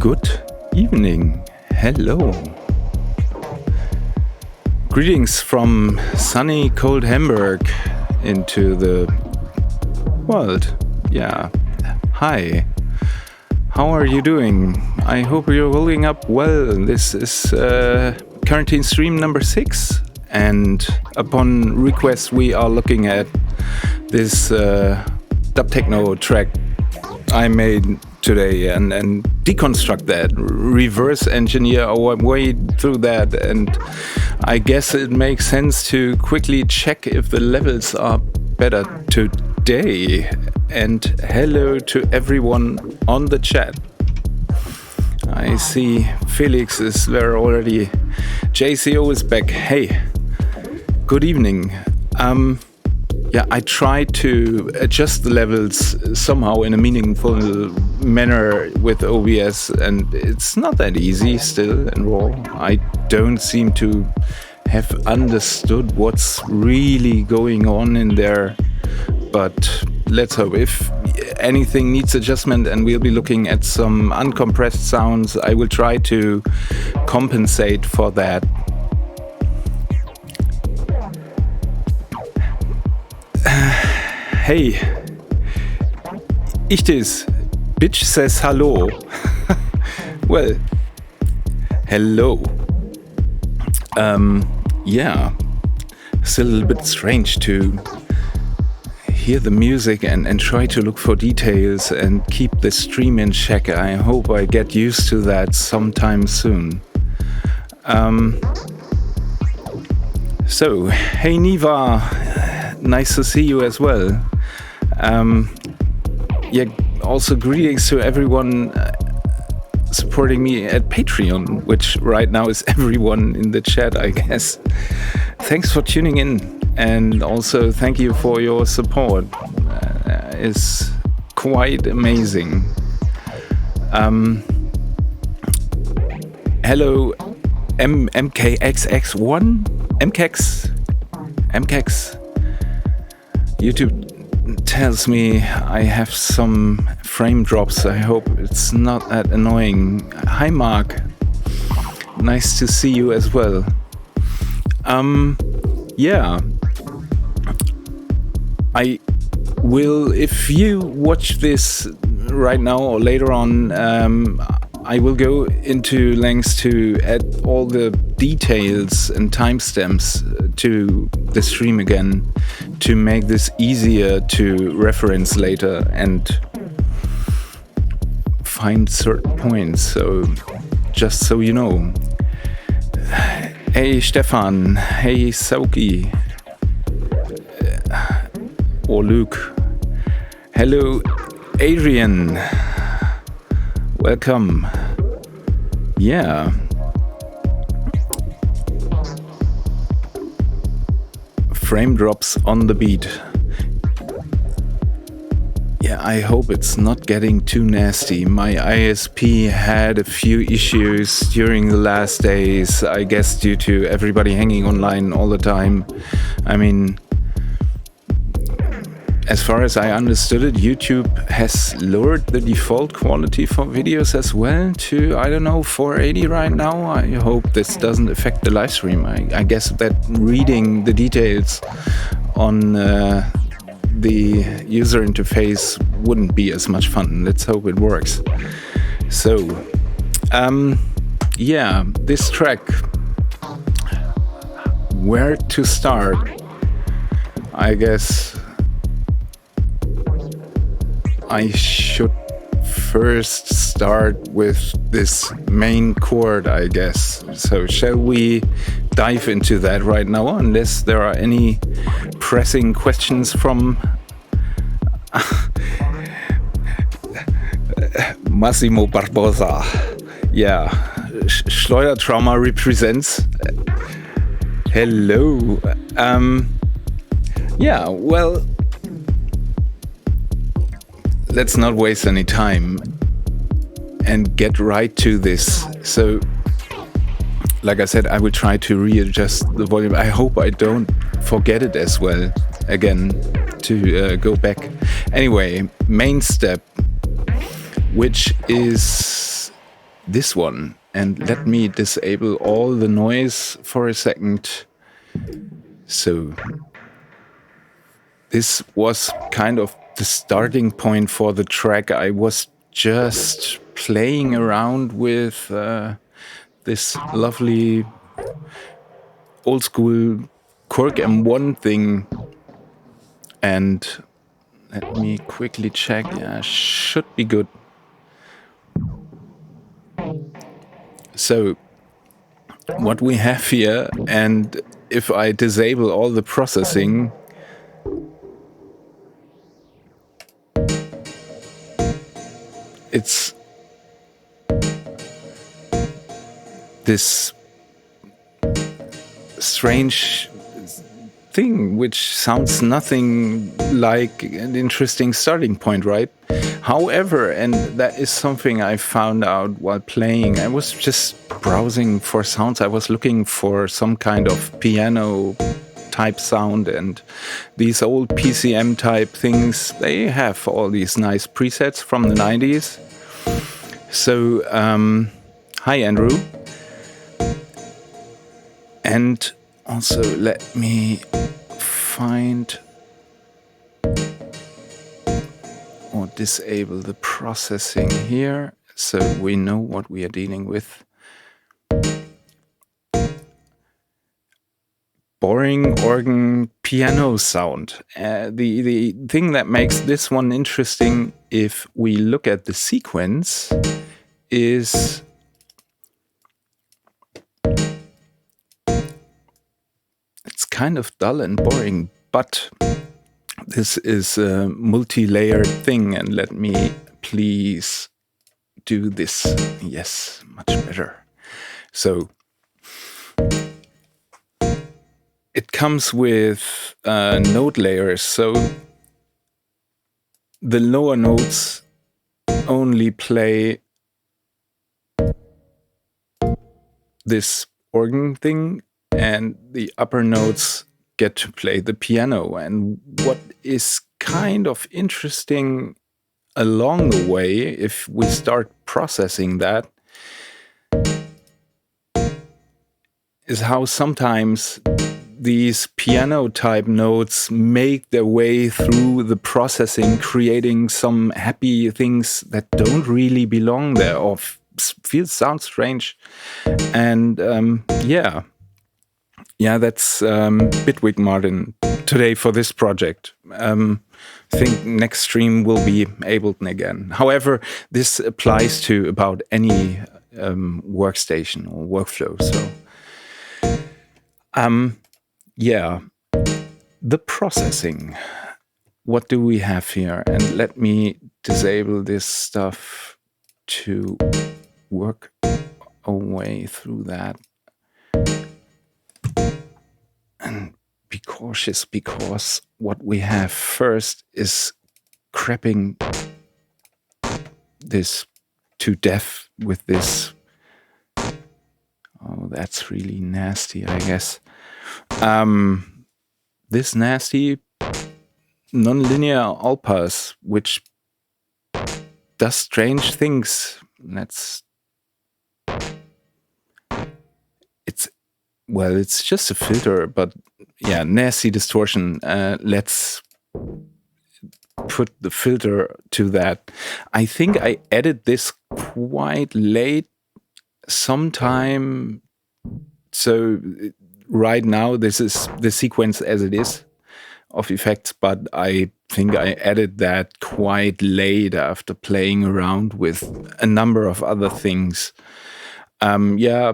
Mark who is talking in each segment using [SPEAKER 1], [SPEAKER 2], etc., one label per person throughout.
[SPEAKER 1] Good evening. Hello. Greetings from sunny, cold Hamburg into the world. Yeah. Hi. How are you doing? I hope you're holding up well. This is quarantine stream number 6. And upon request, we are looking at this dub techno track I made today and deconstruct that, reverse engineer our way through that. And I guess it makes sense to quickly check if the levels are better today. And hello to everyone on the chat. I see Felix is there already. JCO is back. Hey, good evening. Yeah, I tried to adjust the levels somehow in a meaningful manner with OBS, and it's not that easy still in RAW. I don't seem to have understood what's really going on in there, but let's hope. If anything needs adjustment and we'll be looking at some uncompressed sounds, I will try to compensate for that. Hey, Ichtis, bitch says hello. Well, hello. Yeah, it's a little bit strange to hear the music and try to look for details and keep the stream in check. I hope I get used to that sometime soon. So, hey Niva, nice to see you as well. Yeah, also greetings to everyone supporting me at Patreon, which right now is everyone in the chat, I guess. Thanks for tuning in, and also thank you for your support. It's quite amazing. Hello, MKXX1? MKX? YouTube tells me I have some frame drops. I hope it's not that annoying. Hi Mark, nice to see you as well. Yeah, I will, if you watch this right now or later on, I will go into lengths to add all the details and timestamps to the stream again to make this easier to reference later and find certain points. So just so you know. Hey Stefan, hey Sauki, or Luke. Hello Adrian, welcome. Yeah. Frame drops on the beat. Yeah, I hope it's not getting too nasty. My ISP had a few issues during the last days, I guess due to everybody hanging online all the time. I mean, as far as I understood it, YouTube has lowered the default quality for videos as well to, I don't know, 480 right now. I hope this doesn't affect the live stream. I guess that reading the details on the user interface wouldn't be as much fun. Let's hope it works. So, yeah, this track, where to start? I guess I should first start with this main chord, I guess. So shall we dive into that right now, unless there are any pressing questions from Massimo Barbosa. Yeah, Schleudertrauma represents. Hello. Yeah, well, let's not waste any time and get right to this. So, like I said, I will try to readjust the volume. I hope I don't forget it as well again to go back. Anyway, main step, which is this one. And let me disable all the noise for a second. So this was kind of the starting point for the track. I was just playing around with this lovely old school Korg M1 thing. And let me quickly check. Yeah, should be good. So what we have here, and if I disable all the processing, it's this strange thing which sounds nothing like an interesting starting point, right? However, and that is something I found out while playing, I was just browsing for sounds. I was looking for some kind of piano type sound, and these old PCM type things, they have all these nice presets from the 90s. So, hi Andrew. And also let me find or disable the processing here so we know what we are dealing with. Boring organ piano sound. The thing that makes this one interesting, if we look at the sequence, is it's kind of dull and boring, but this is a multi-layered thing, and let me please do this. Yes, much better. So it comes with note layers, so the lower notes only play this organ thing, and the upper notes get to play the piano. And what is kind of interesting along the way, if we start processing that, is how sometimes these piano type notes make their way through the processing, creating some happy things that don't really belong there or sound strange. And yeah, that's Bitwig Martin today for this project. I think next stream will be Ableton again. However, this applies to about any workstation or workflow. So yeah, the processing. What do we have here? And let me disable this stuff to work our way through that. And be cautious, because what we have first is crapping this to death with this. Oh, that's really nasty, I guess. This nasty nonlinear Allpass, which does strange things. It's just a filter, but yeah, nasty distortion. Let's put the filter to that. I think I added this quite late sometime. So right now, this is the sequence as it is of effects, but I think I added that quite late after playing around with a number of other things. Yeah,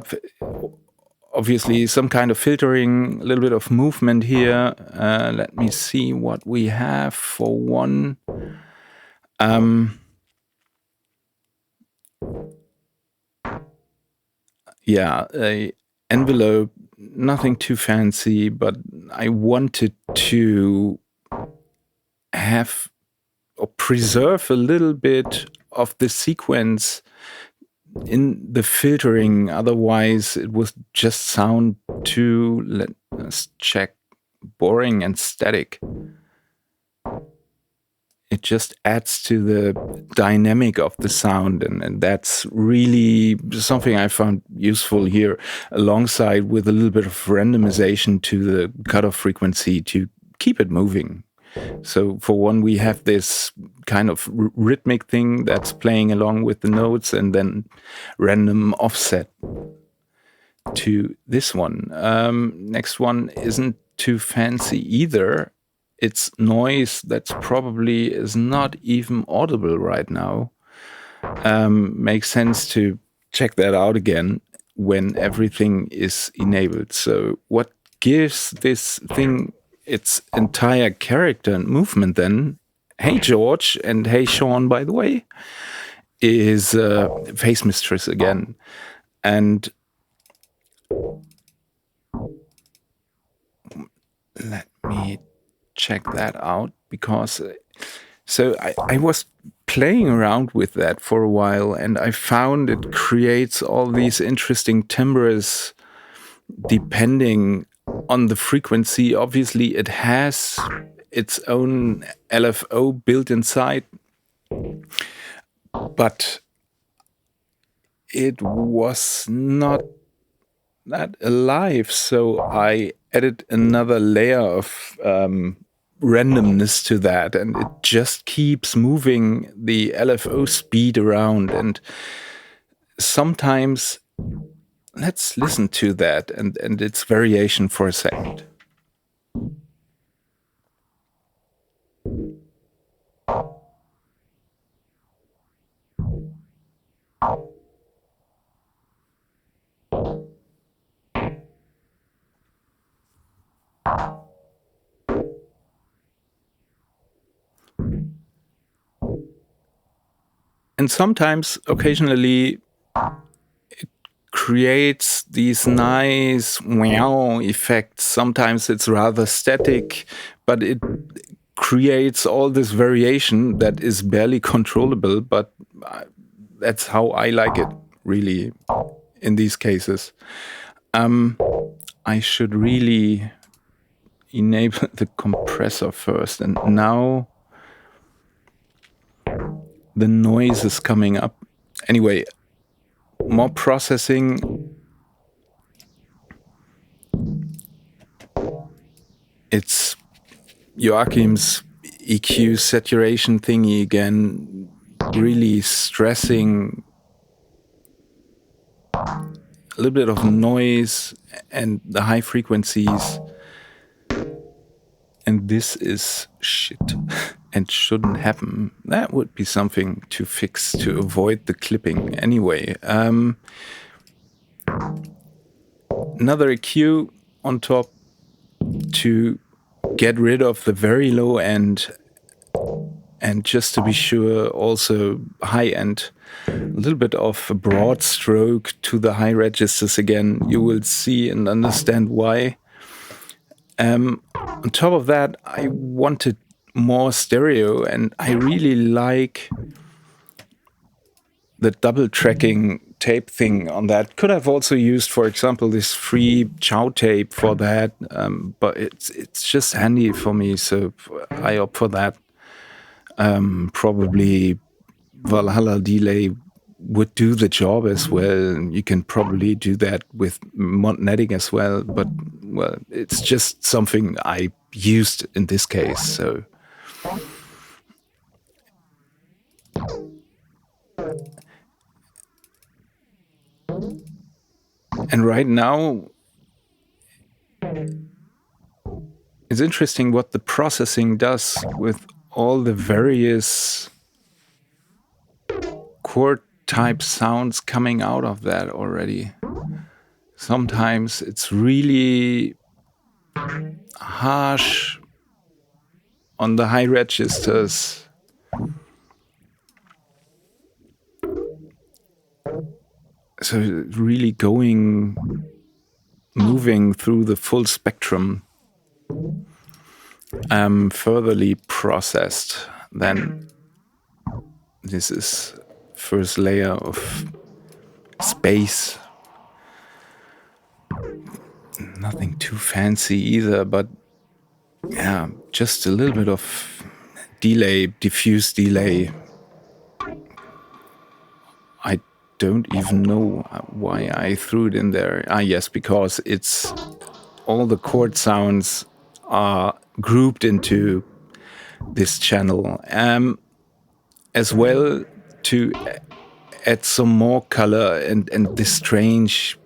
[SPEAKER 1] obviously some kind of filtering, a little bit of movement here. Let me see what we have for one. Yeah, a envelope, nothing too fancy, but I wanted to have or preserve a little bit of the sequence in the filtering. Otherwise, it would just sound too, let's check, boring and static. it just adds to the dynamic of the sound, and that's really something I found useful here, alongside with a little bit of randomization to the cutoff frequency to keep it moving. So for one, we have this kind of rhythmic thing that's playing along with the notes, and then random offset to this one. Next one isn't too fancy either. It's noise that's probably is not even audible right now. Makes sense to check that out again when everything is enabled. So what gives this thing its entire character and movement then, hey George, and hey Sean, by the way, is Phase Mistress again. And let me check that out, because so I was playing around with that for a while, and I found it creates all these interesting timbres depending on the frequency. Obviously, it has its own LFO built inside, but it was not that alive, so I added another layer of randomness to that, and it just keeps moving the LFO speed around. And sometimes, let's listen to that and its variation for a second. And sometimes, occasionally, it creates these nice meow effects. Sometimes it's rather static, but it creates all this variation that is barely controllable. But that's how I like it, really, in these cases. I should really enable the compressor first, and now the noise is coming up. Anyway, more processing. It's Joachim's EQ saturation thingy again, really stressing a little bit of noise and the high frequencies. And this is shit and shouldn't happen. That would be something to fix to avoid the clipping. Anyway, another EQ on top to get rid of the very low end, and just to be sure, also high end. A little bit of a broad stroke to the high registers again. You will see and understand why. On top of that, I wanted more stereo, and I really like the double tracking tape thing on that. Could have also used, for example, this free chow tape for that, but it's just handy for me, so I opt for that. Probably Valhalla delay would do the job as well. You can probably do that with netting as well, but well, it's just something I used in this case. So and right now it's interesting what the processing does with all the various chord type sounds coming out of that already. Sometimes it's really harsh on the high registers. So really moving through the full spectrum, furtherly processed. Then this is first layer of space. Nothing too fancy either, but yeah, just a little bit of delay, diffuse delay. I don't even know why I threw it in there. Ah, yes, because it's all the chord sounds are grouped into this channel. As well, to add some more color and this strange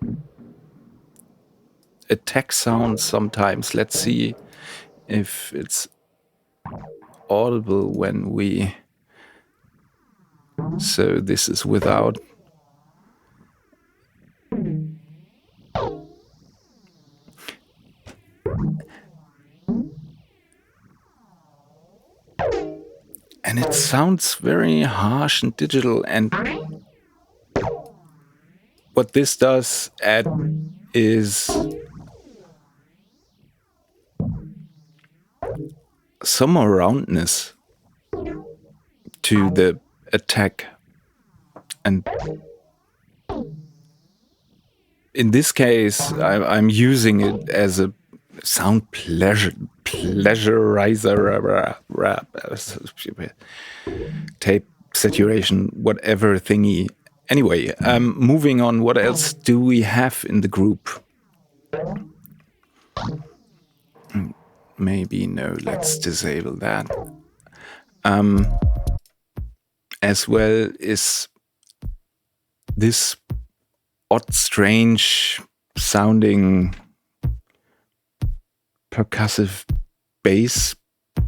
[SPEAKER 1] attack sound sometimes. Let's see if it's audible when we... So this is without. And it sounds very harsh and digital. And what this does add is some more roundness to the attack. And in this case, I'm using it as a sound pleasurizer, tape saturation, whatever thingy. Anyway, moving on, what else do we have in the group? Maybe no, let's disable that. As well is this odd, strange sounding percussive bass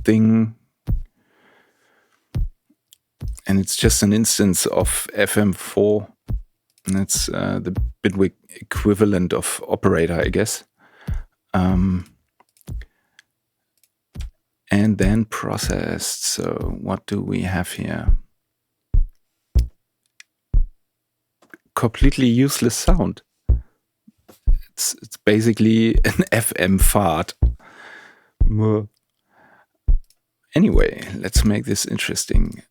[SPEAKER 1] thing. And it's just an instance of FM4. And it's the Bitwig equivalent of operator, I guess. And then processed. So what do we have here? Completely useless sound. It's basically an FM fart. Anyway, let's make this interesting.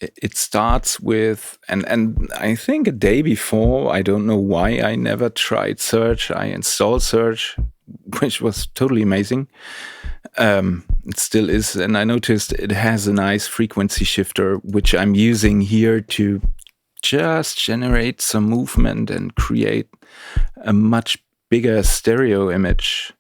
[SPEAKER 1] It starts with, and I think a day before, I don't know why I never tried Search. I installed Search, which was totally amazing. It still is, and I noticed it has a nice frequency shifter, which I'm using here to just generate some movement and create a much bigger stereo image.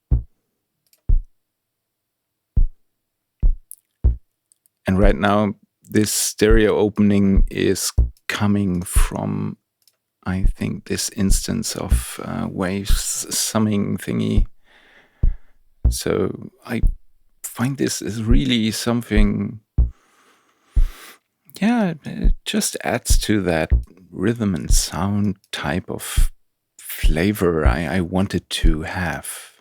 [SPEAKER 1] And right now, this stereo opening is coming from, I think, this instance of Waves summing thingy. So I find this is really something, yeah, it just adds to that rhythm and sound type of flavor I wanted to have.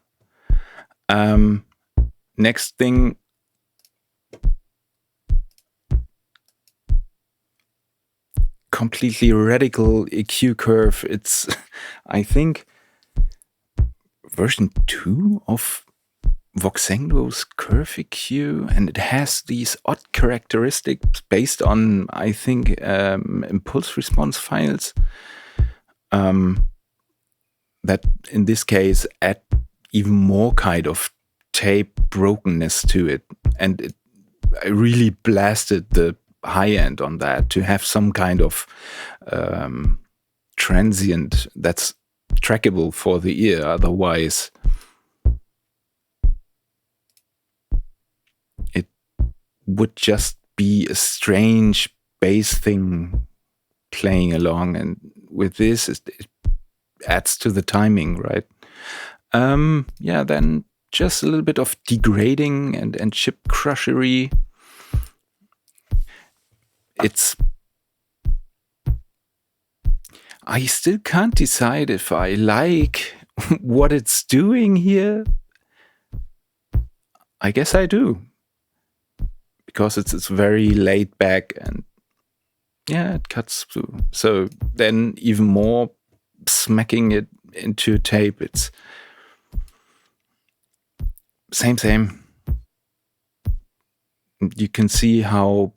[SPEAKER 1] Next thing, completely radical EQ curve. It's, I think, version 2 of Voxengo's CurveEQ, and it has these odd characteristics based on, I think, impulse response files that in this case add even more kind of tape brokenness to it. And I really blasted the high end on that to have some kind of transient that's trackable for the ear. Otherwise, it would just be a strange bass thing playing along. And with this, it adds to the timing, right? Yeah, then just a little bit of degrading and Chipcrushery. I still can't decide if I like what it's doing here. I guess I do, because it's very laid back and yeah, it cuts through. So then even more smacking it into tape, it's same. You can see how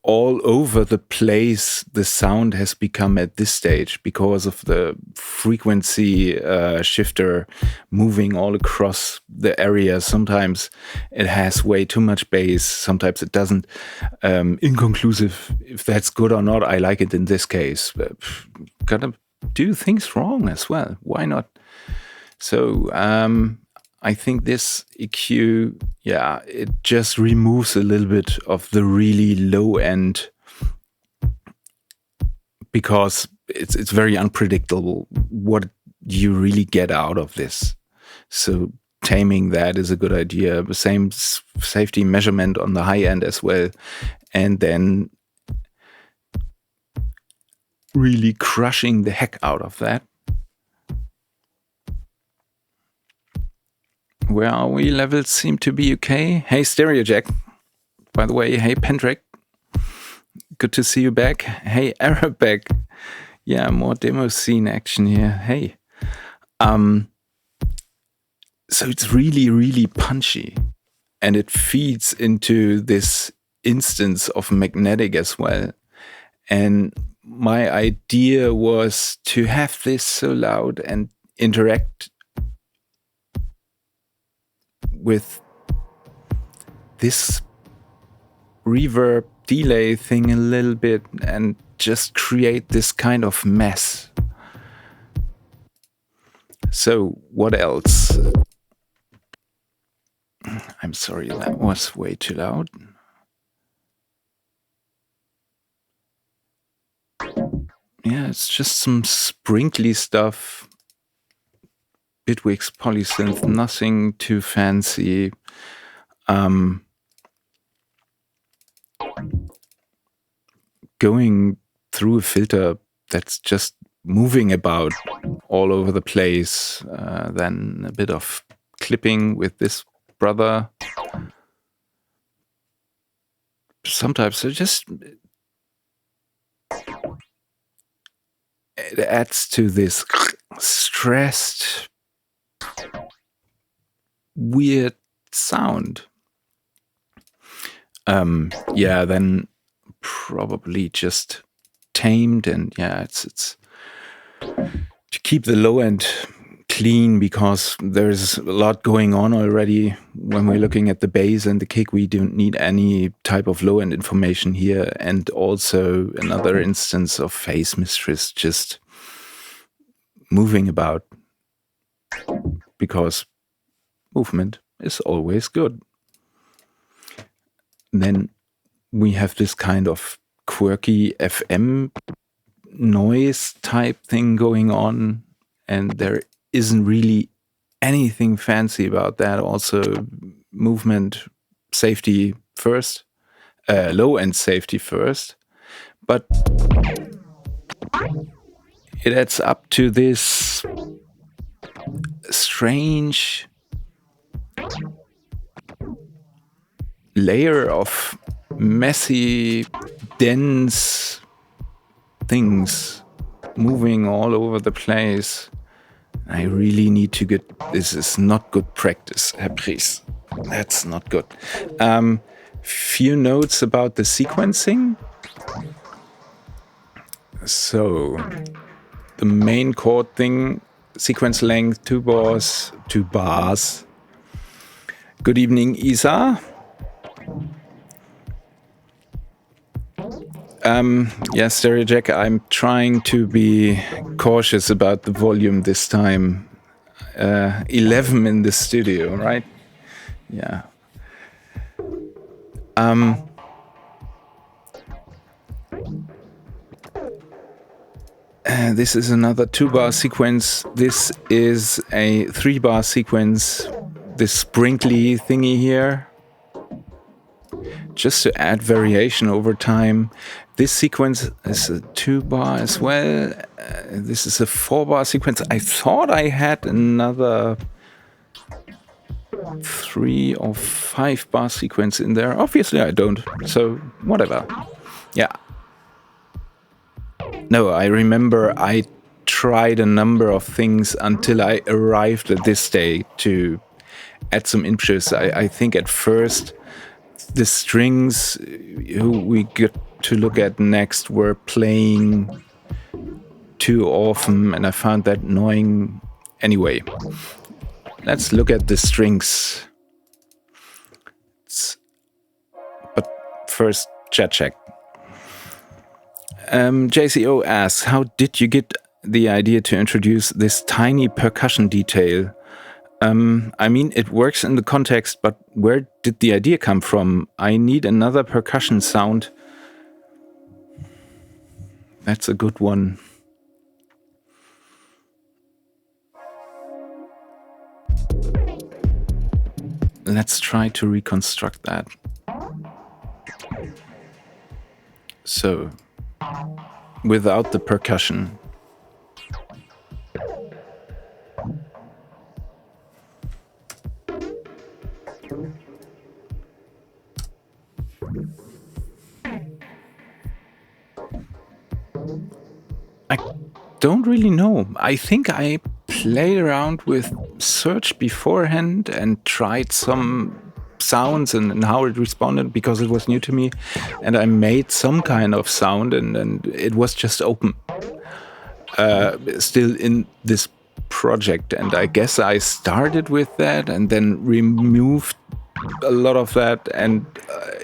[SPEAKER 1] all over the place the sound has become at this stage because of the frequency shifter moving all across the area. Sometimes it has way too much bass, sometimes it doesn't. Inconclusive if that's good or not. I like it in this case. Gotta do things wrong as well. Why not? So I think this EQ, yeah, it just removes a little bit of the really low end because it's very unpredictable what you really get out of this. So taming that is a good idea. The same safety measurement on the high end as well. And then really crushing the heck out of that. Where are we? Levels seem to be okay. Hey, Stereo Jack. By the way, hey, Pendrick. Good to see you back. Hey, Arabic. Yeah, more demo scene action here. Hey. So it's really, really punchy. And it feeds into this instance of magnetic as well. And my idea was to have this so loud and interact with this reverb delay thing a little bit and just create this kind of mess. So what else? I'm sorry, that was way too loud. Yeah, it's just some sprinkly stuff. Bitwig Polysynth, nothing too fancy. Going through a filter that's just moving about all over the place. Then a bit of clipping with this brother. Sometimes it just it adds to this stressed, weird sound. Yeah, then probably just tamed, and yeah, it's to keep the low end clean because there's a lot going on already. When we're looking at the bass and the kick, we don't need any type of low end information here. And also another instance of Phase Mistress just moving about, because movement is always good. Then we have this kind of quirky FM noise type thing going on, and there isn't really anything fancy about that. Also, movement safety first, low end safety first, but it adds up to this strange layer of messy, dense things moving all over the place. I really need to get... This is not good practice, Herr Pries. That's not good. Few notes about the sequencing. So, the main chord thing, sequence length, 2 bars, 2 bars. Good evening, Isa. Yeah, Stereo Jack, I'm trying to be cautious about the volume this time. 11 in the studio, right? Yeah. This is another 2-bar sequence. This is a 3-bar sequence. This sprinkly thingy here. Just to add variation over time. This sequence is a 2-bar as well. This is a 4-bar sequence. I thought I had another 3 or 5-bar sequence in there. Obviously I don't, so whatever. Yeah. No, I remember I tried a number of things until I arrived at this state to add some interest. I think at first the strings we to look at next were playing too often, and I found that annoying. Anyway, let's look at the strings. But first, chat check. JCO asks, how did you get the idea to introduce this tiny percussion detail? I mean, it works in the context, but where did the idea come from? I need another percussion sound. That's a good one. Let's try to reconstruct that. So, without the percussion. I don't really know. I think I played around with Search beforehand and tried some sounds and how it responded because it was new to me, and I made some kind of sound and it was just open still in this project, and I guess I started with that and then removed a lot of that and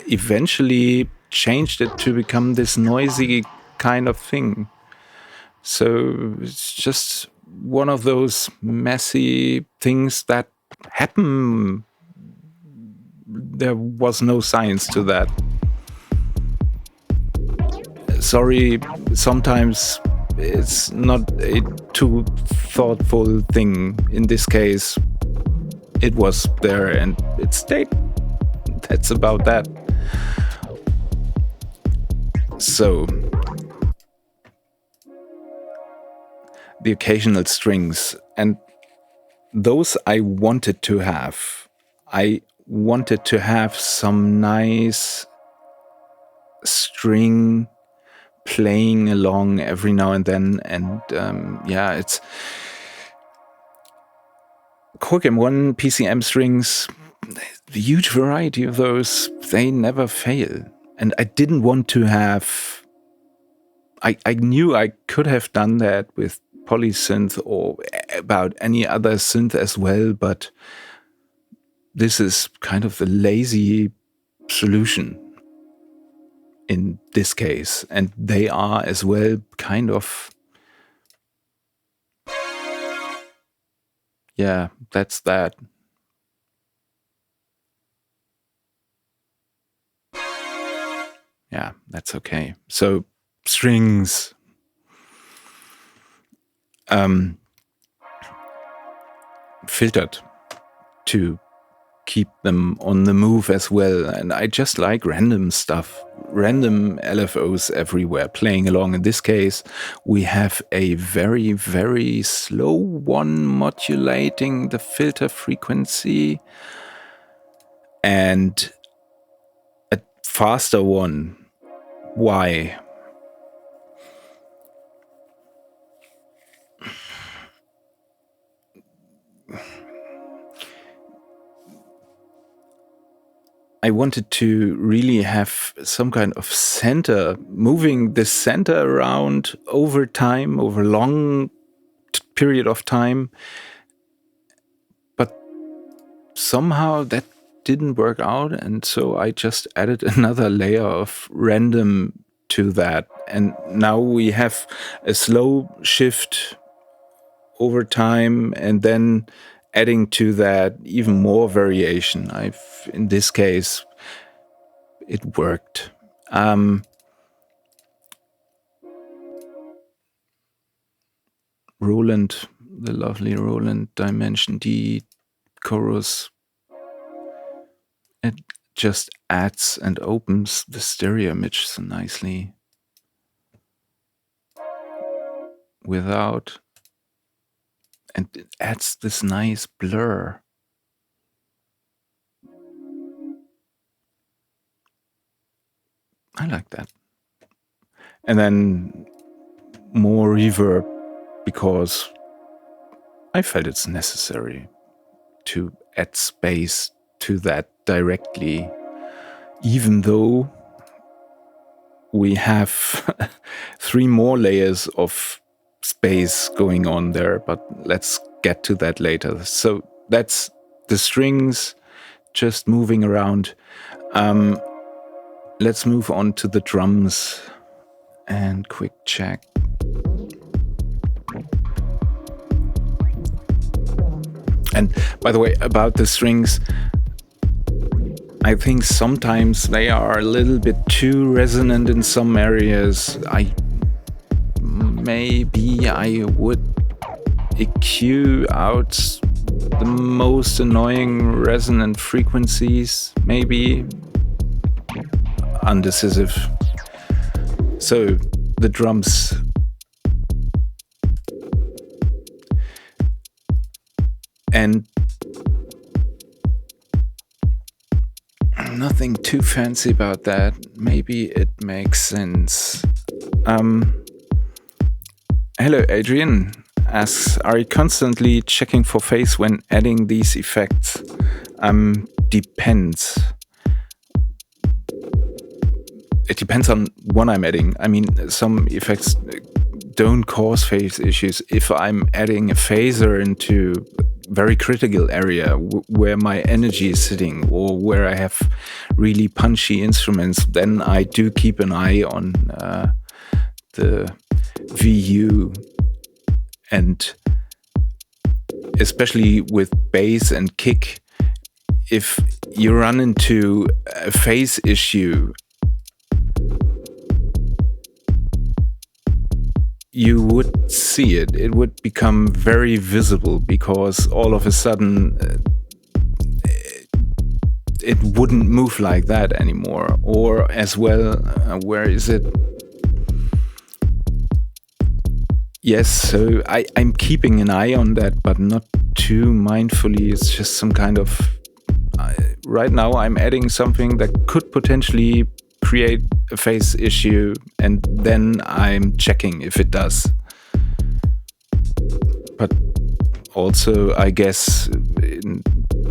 [SPEAKER 1] eventually changed it to become this noisy kind of thing. So it's just one of those messy things that happen. There was no science to that. Sorry, sometimes it's not a too thoughtful thing. In this case, it was there and it stayed. That's about that. So, the occasional strings, and those I wanted to have. I wanted to have some nice string playing along every now and then, and yeah, it's Korg M1 PCM strings, the huge variety of those, they never fail. And I didn't want to have, I knew I could have done that with Polysynth or about any other synth as well, but this is kind of the lazy solution in this case, and they are as well kind of, yeah, that's that. Yeah, that's okay. So strings, filtered to keep them on the move as well. And I just like random stuff, random LFOs everywhere playing along. In this case, we have a very, very slow one modulating the filter frequency and a faster one. Why? I wanted to really have some kind of center, moving the center around over time, over a long period of time. But somehow that didn't work out, and so I just added another layer of random to that. And now we have a slow shift over time, and then adding to that even more variation. In this case, it worked. Roland, the lovely Roland Dimension D chorus, it just adds and opens the stereo image so nicely without, and it adds this nice blur. I like that. And then more reverb because I felt it's necessary to add space to that directly, even though we have 3 more layers of space going on there, but let's get to that later. So that's the strings just moving around. Let's move on to the drums and quick check. And by the way, about the strings, I think sometimes they are a little bit too resonant in some areas. Maybe I would EQ out the most annoying resonant frequencies, maybe. Undecisive. So the drums. And nothing too fancy about that. Maybe it makes sense. Hello, Adrian asks, are you constantly checking for phase when adding these effects? Depends. It depends on what I'm adding. I mean, some effects don't cause phase issues. If I'm adding a phaser into a very critical area where my energy is sitting, or where I have really punchy instruments, then I do keep an eye on the VU. And especially with bass and kick, if you run into a phase issue, you would see it. It would become very visible, because all of a sudden it wouldn't move like that anymore. Or as well, where is it? Yes, so I'm keeping an eye on that, but not too mindfully. It's just some kind of... right now I'm adding something that could potentially create a phase issue, and then I'm checking if it does. But also, I guess in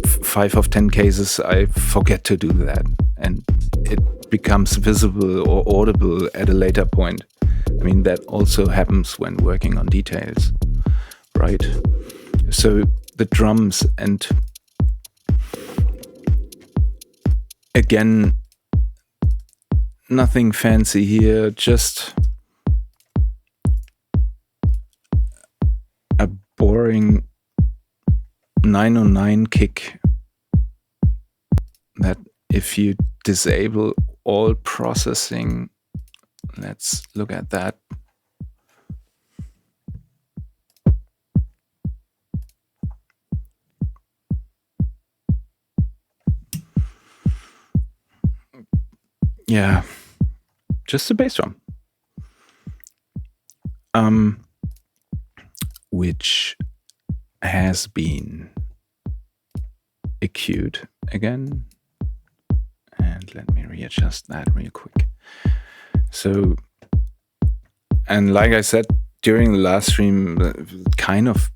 [SPEAKER 1] 5 of 10 cases I forget to do that, and it becomes visible or audible at a later point. I mean, that also happens when working on details, right? So the drums, and again, nothing fancy here, just a boring 909 kick that if you disable all processing, let's look at that. Yeah, just a bass drum, which has been EQ'd again. And let me readjust that real quick. So, and like I said during the last stream, kind of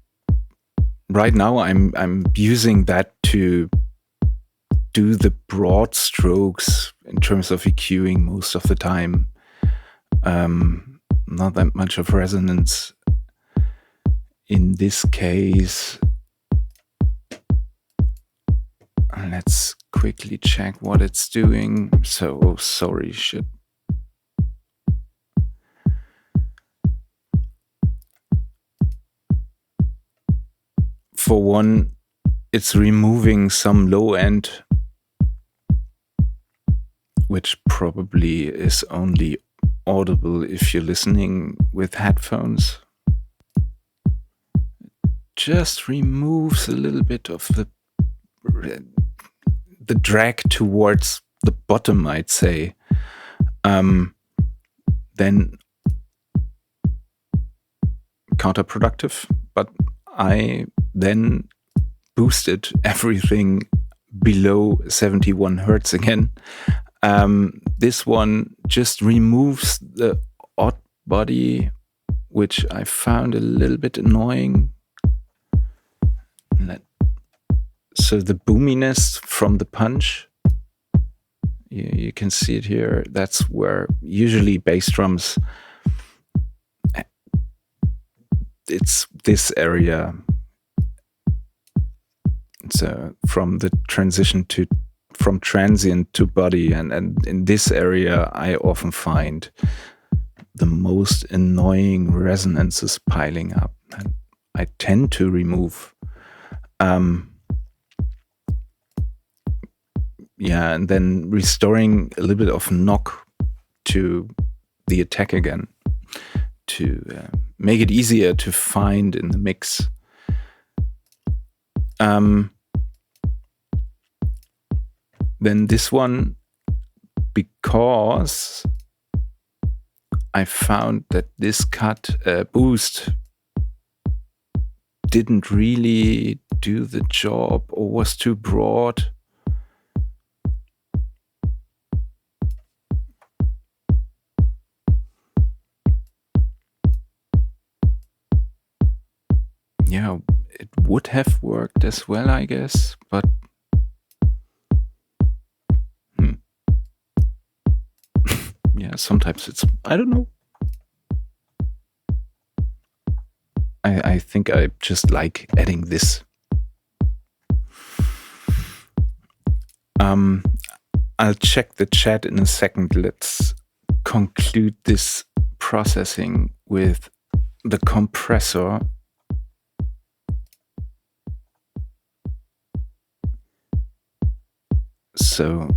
[SPEAKER 1] right now I'm using that to do the broad strokes in terms of EQing most of the time. Not that much of resonance in this case. Let's quickly check what it's doing. So, oh, sorry, shit. For one, it's removing some low end, which probably is only audible if you're listening with headphones. Just removes a little bit of the drag towards the bottom, I'd say. Then counterproductive, but I then boosted everything below 71 Hertz again. This one just removes the odd body, which I found a little bit annoying. So the boominess from the punch You can see it here. That's where usually bass drums, it's this area. So from the transition from transient to body, and in this area I often find the most annoying resonances piling up, and I tend to remove. And then restoring a little bit of knock to the attack again to make it easier to find in the mix. Then this one, because I found that this cut boost didn't really do the job or was too broad. Yeah, it would have worked as well, I guess, but yeah, sometimes it's, I don't know. I think I just like adding this. I'll check the chat in a second. Let's conclude this processing with the compressor. So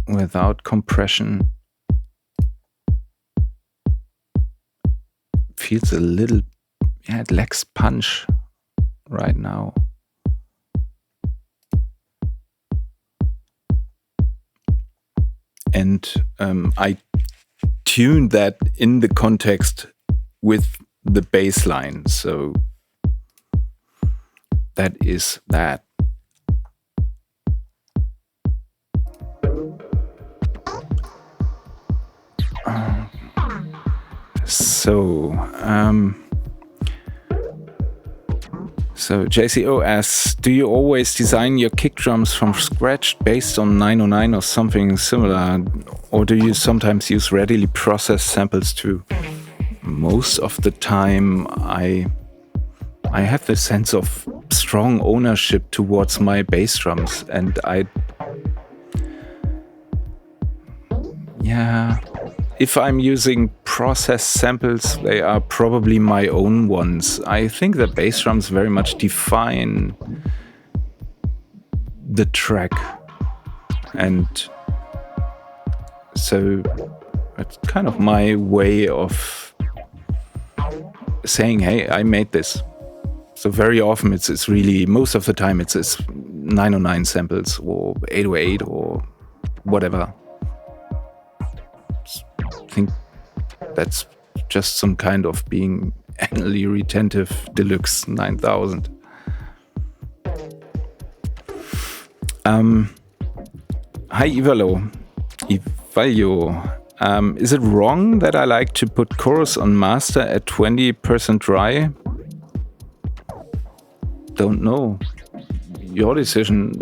[SPEAKER 1] without compression, feels a little, it lacks punch right now. And I tuned that in the context with the bass line. So that is that. So JCO asks, do you always design your kick drums from scratch based on 909 or something similar? Or do you sometimes use readily processed samples too? Most of the time I have the sense of strong ownership towards my bass drums, and if I'm using processed samples, they are probably my own ones. I think the bass drums very much define the track. And so it's kind of my way of saying, hey, I made this. So very often it's really, most of the time it's 909 samples or 808 or whatever. I think that's just some kind of being anally retentive deluxe 9000. Hi Ivaylo. Is it wrong that I like to put chorus on master at 20% dry? Don't know. Your decision.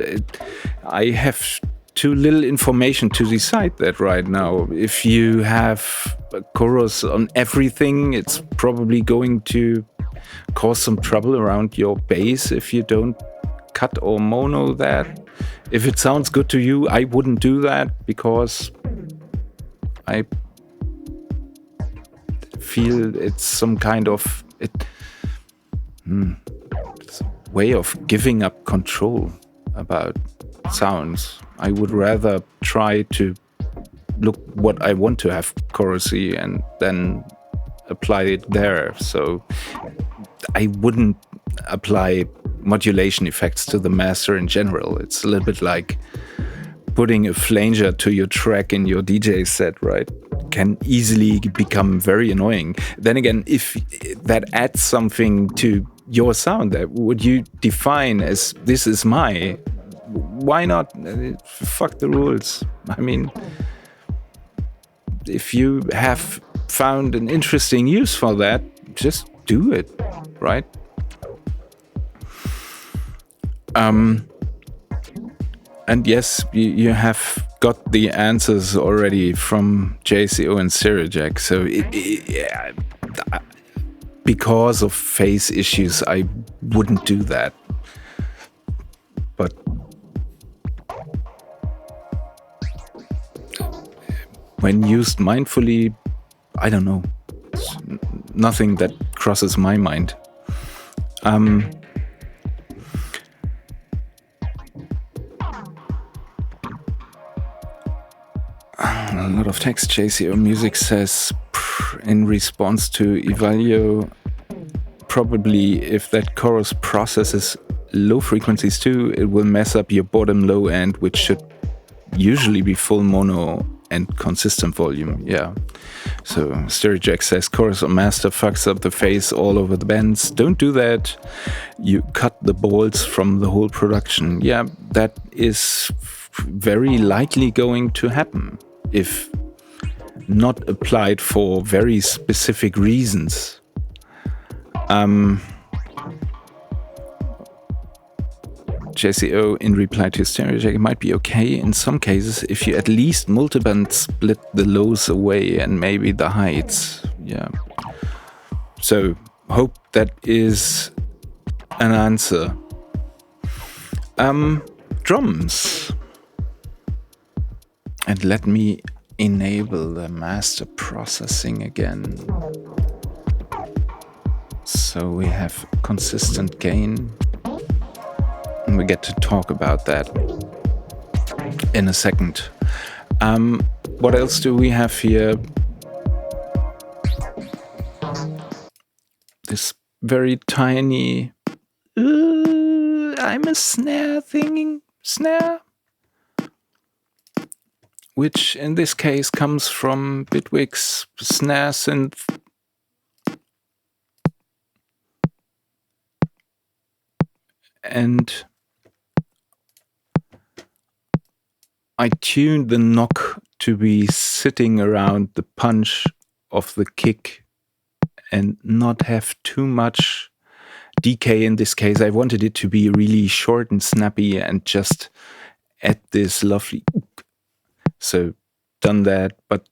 [SPEAKER 1] I have too little information to decide that right now. If you have a chorus on everything, it's probably going to cause some trouble around your bass if you don't cut or mono that. If it sounds good to you, I wouldn't do that because I feel it's some kind of it's a way of giving up control about sounds. I would rather try to look what I want to have chorusy and then apply it there. So I wouldn't apply modulation effects to the master in general. It's a little bit like putting a flanger to your track in your DJ set, right? Can easily become very annoying. Then again, if that adds something to your sound, that would you define as this is my, why not? Fuck the rules. I mean, if you have found an interesting use for that, just do it, right? And yes, you have got the answers already from JCO and StereoJack. So because of phase issues, I wouldn't do that. But when used mindfully, I don't know. It's nothing that crosses my mind. A lot of text. JCO Music says in response to Ivaylo, probably if that chorus processes low frequencies too, it will mess up your bottom low end, which should usually be full mono and consistent volume. Yeah. So StereoJack says chorus or master fucks up the phase all over the bands. Don't do that. You cut the balls from the whole production. Yeah, that is very likely going to happen if not applied for very specific reasons. JCO in reply to StereoJack, it might be okay in some cases if you at least multiband split the lows away and maybe the heights. Yeah. So hope that is an answer. Drums. And let me enable the master processing again. So we have consistent gain. And we get to talk about that in a second. What else do we have here? This very tiny... I'm a snare thingy. Snare? Which in this case comes from Bitwig's snare synth. And I tuned the knock to be sitting around the punch of the kick and not have too much decay in this case. I wanted it to be really short and snappy and just add this lovely... So, done that, but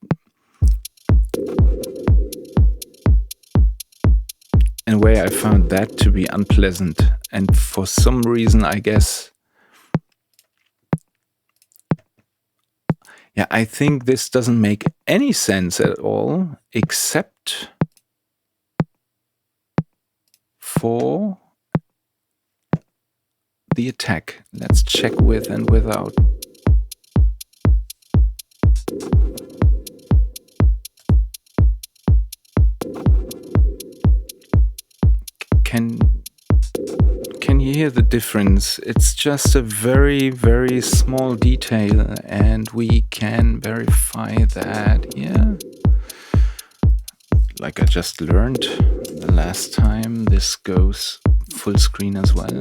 [SPEAKER 1] in a way I found that to be unpleasant. And for some reason, I guess... Yeah, I think this doesn't make any sense at all, except for the attack. Let's check with and without. Can you hear the difference? It's just a very, very small detail, and we can verify that here. Like I just learned the last time, this goes full screen as well.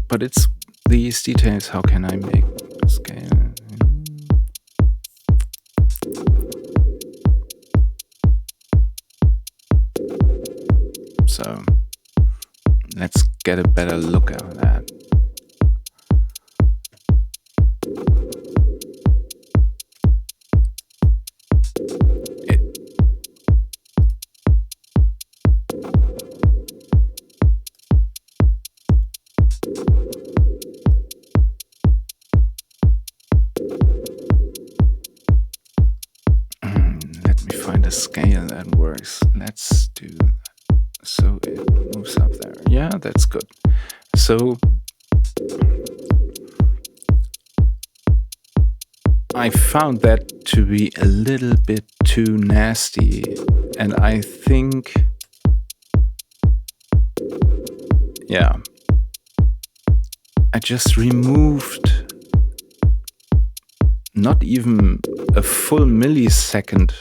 [SPEAKER 1] But it's these details, how can I make scale? So let's get a better look at that. Let me find a scale that works. Let's do that. So it moves up there. Yeah, that's good. So I found that to be a little bit too nasty. And I think, yeah, I just removed not even a full millisecond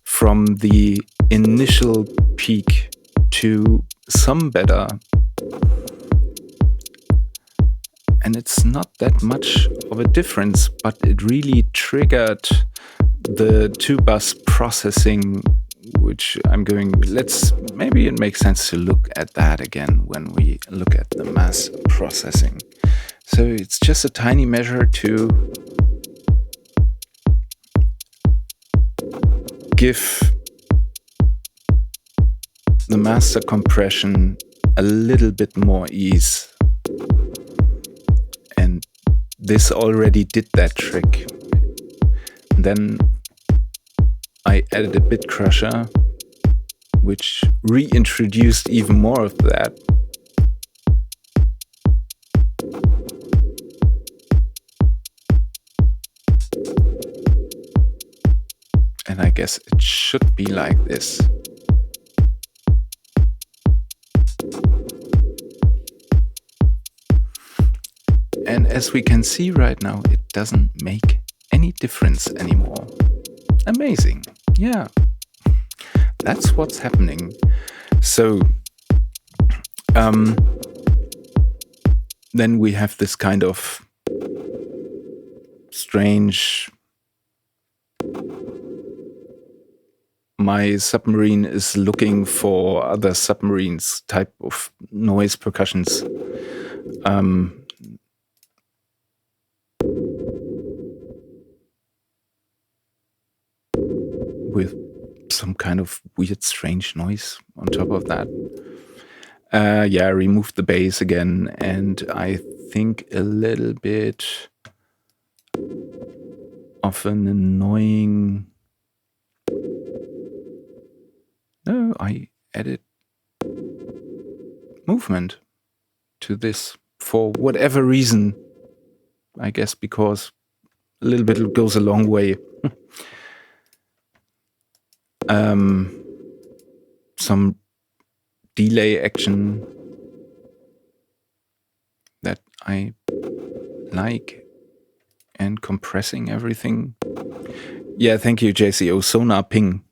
[SPEAKER 1] from the initial peak to some better, and it's not that much of a difference, but it really triggered the 2-bus processing which I'm going, maybe it makes sense to look at that again when we look at the mass processing. So it's just a tiny measure to give the master compression a little bit more ease. And this already did that trick. And then I added a Bitcrusher, which reintroduced even more of that. And I guess it should be like this. And as we can see right now, it doesn't make any difference anymore. Amazing. Yeah, that's what's happening. So then we have this kind of strange, my submarine is looking for other submarines type of noise percussions. With some kind of weird, strange noise on top of that. Yeah, I removed the bass again, and I think a little bit of an annoying... No, I added movement to this for whatever reason. I guess because a little bit goes a long way. Some delay action that I like, and compressing everything. Yeah, thank you, JCO. Sonar ping.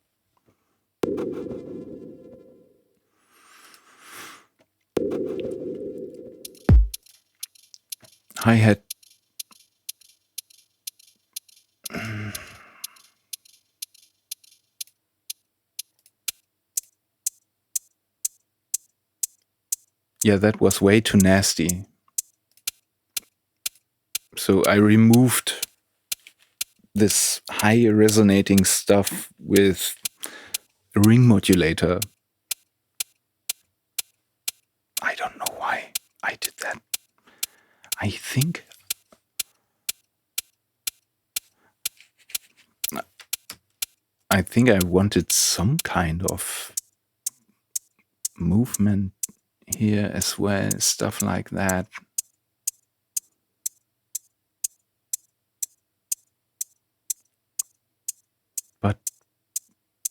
[SPEAKER 1] Hi-hat. Yeah, that was way too nasty. So I removed this high resonating stuff with a ring modulator. I don't know why I did that. I think I wanted some kind of movement here as well, stuff like that. But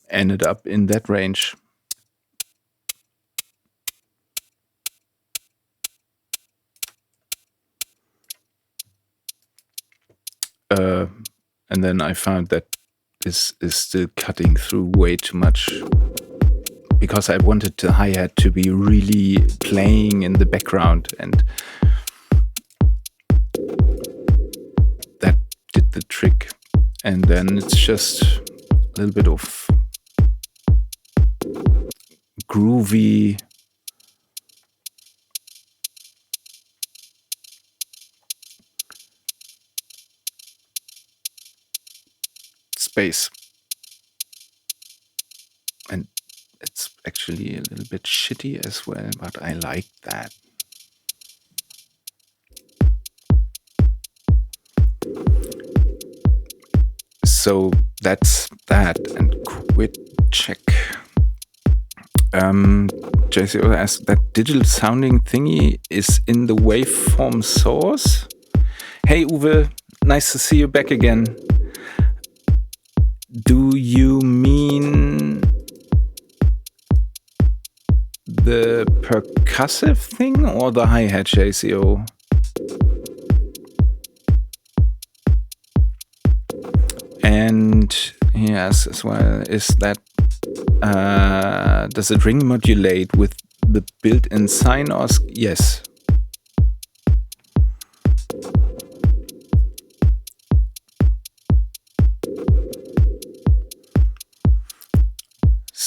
[SPEAKER 1] ended up in that range. And then I found that this is still cutting through way too much, because I wanted the hi-hat to be really playing in the background, and that did the trick. And then it's just a little bit of groovy space. And it's actually a little bit shitty as well, but I like that. So that's that, and quit check. JCO asked, that digital sounding thingy is in the waveform source? Hey Uwe, nice to see you back again. Do you mean the percussive thing or the hi-hat, JCO? And he asks as well, is that does it ring modulate with the built-in sine or yes?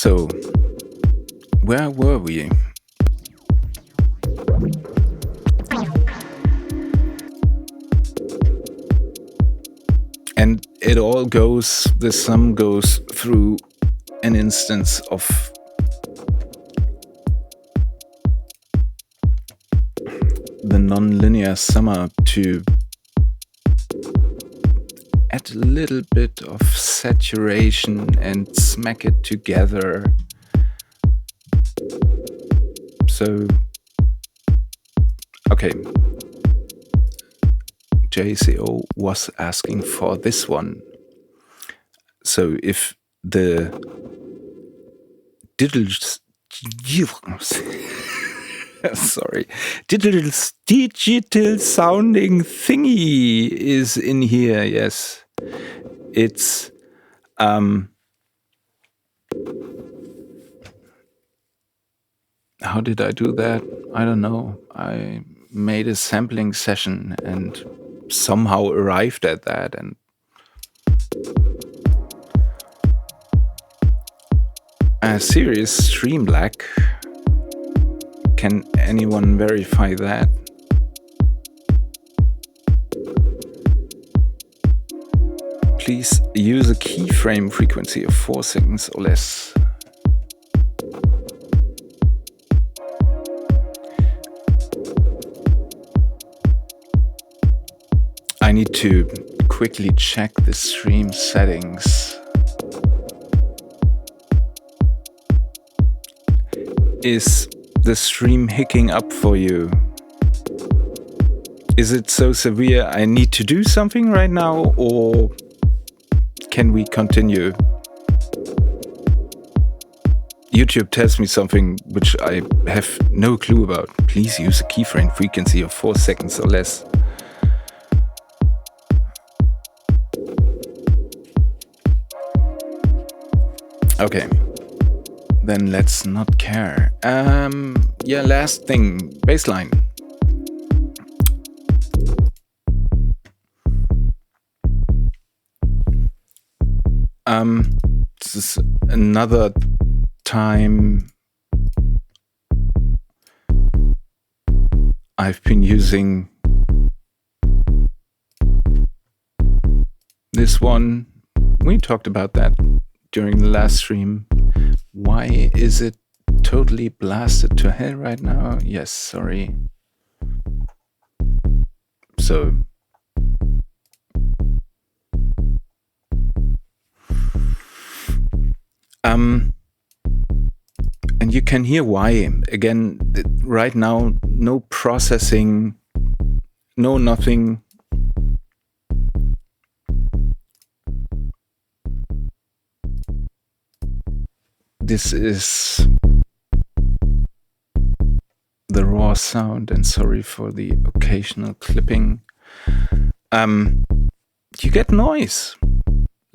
[SPEAKER 1] So, where were we? And it all goes, the sum goes through an instance of the nonlinear summer to add a little bit of saturation and smack it together. So, okay. JCO was asking for this one. So if the digital sounding thingy is in here, yes. It's how did I do that? I don't know. I made a sampling session and somehow arrived at that, and a serious stream lag. Can anyone verify that? Please use a keyframe frequency of 4 seconds or less. I need to quickly check the stream settings. Is the stream hicking up for you? Is it so severe I need to do something right now, or can we continue? YouTube tells me something which I have no clue about. Please use a keyframe frequency of 4 seconds or less. Okay, then let's not care. Yeah, last thing, baseline. This is another time I've been using this one. We talked about that during the last stream. Why is it totally blasted to hell right now? Yes, sorry. So and you can hear why. Again, right now, no processing, no nothing. This is the raw sound, and sorry for the occasional clipping. You get noise.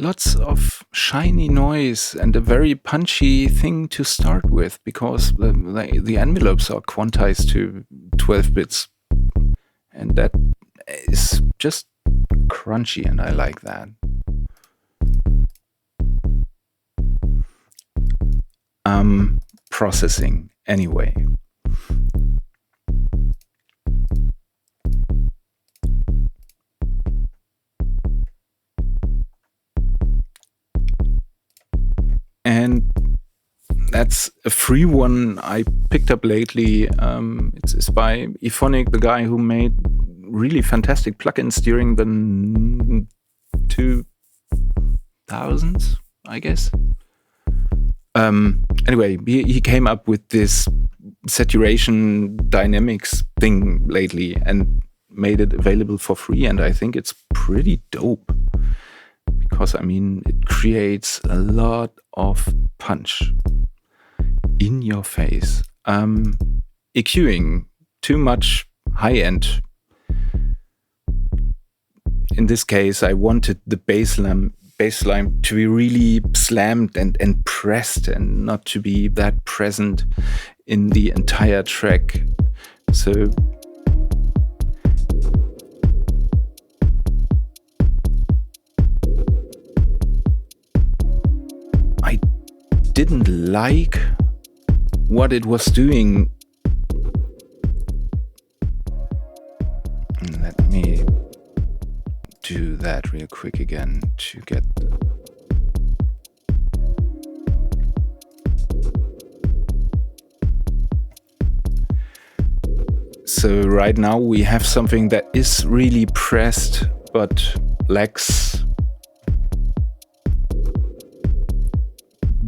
[SPEAKER 1] Lots of shiny noise and a very punchy thing to start with, because the envelopes are quantized to 12 bits. And that is just crunchy, and I like that. Processing anyway. And that's a free one I picked up lately. It's by E-Phonic, the guy who made really fantastic plugins during the 2000s, I guess. Anyway, he came up with this saturation dynamics thing lately and made it available for free, and I think it's pretty dope. Because, I mean, it creates a lot of punch in your face. EQing, too much high-end. In this case, I wanted the baseline to be really slammed and pressed, and not to be that present in the entire track. So didn't like what it was doing. Let me do that real quick again to get... So right now we have something that is really pressed but lacks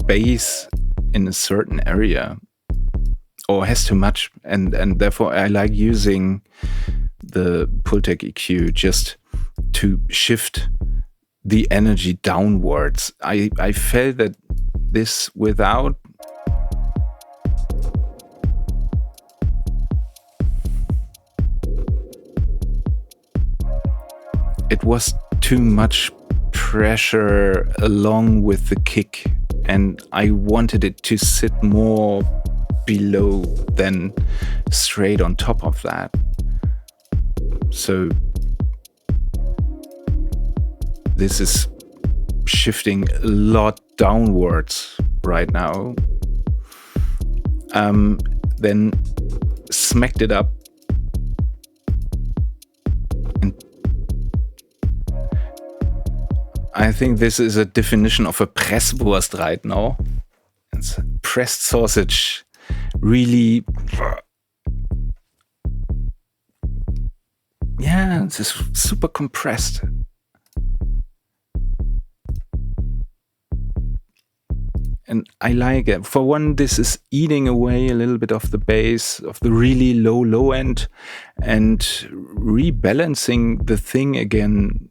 [SPEAKER 1] bass in a certain area, or has too much, and therefore I like using the Pultec EQ just to shift the energy downwards. I felt that this without it was too much pressure along with the kick, and I wanted it to sit more below than straight on top of that. So this is shifting a lot downwards right now. Then smacked it up, and I think this is a definition of a Presswurst right now. It's pressed sausage, really. Yeah, it's just super compressed. And I like it. For one, this is eating away a little bit of the bass, of the really low end, and rebalancing the thing again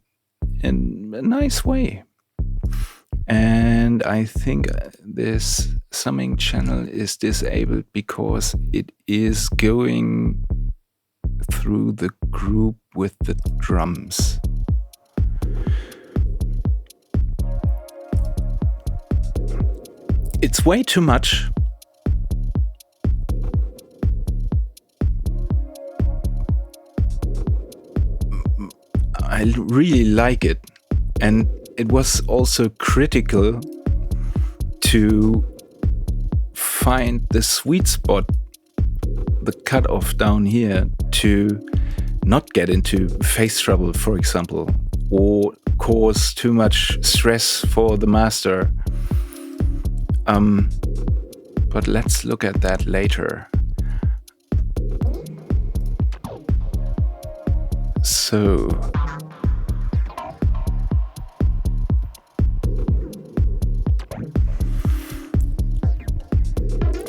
[SPEAKER 1] in a nice way. And I think this summing channel is disabled because it is going through the group with the drums. It's way too much. I really like it, and it was also critical to find the sweet spot, the cutoff down here, to not get into phase trouble, for example, or cause too much stress for the master. But let's look at that later. So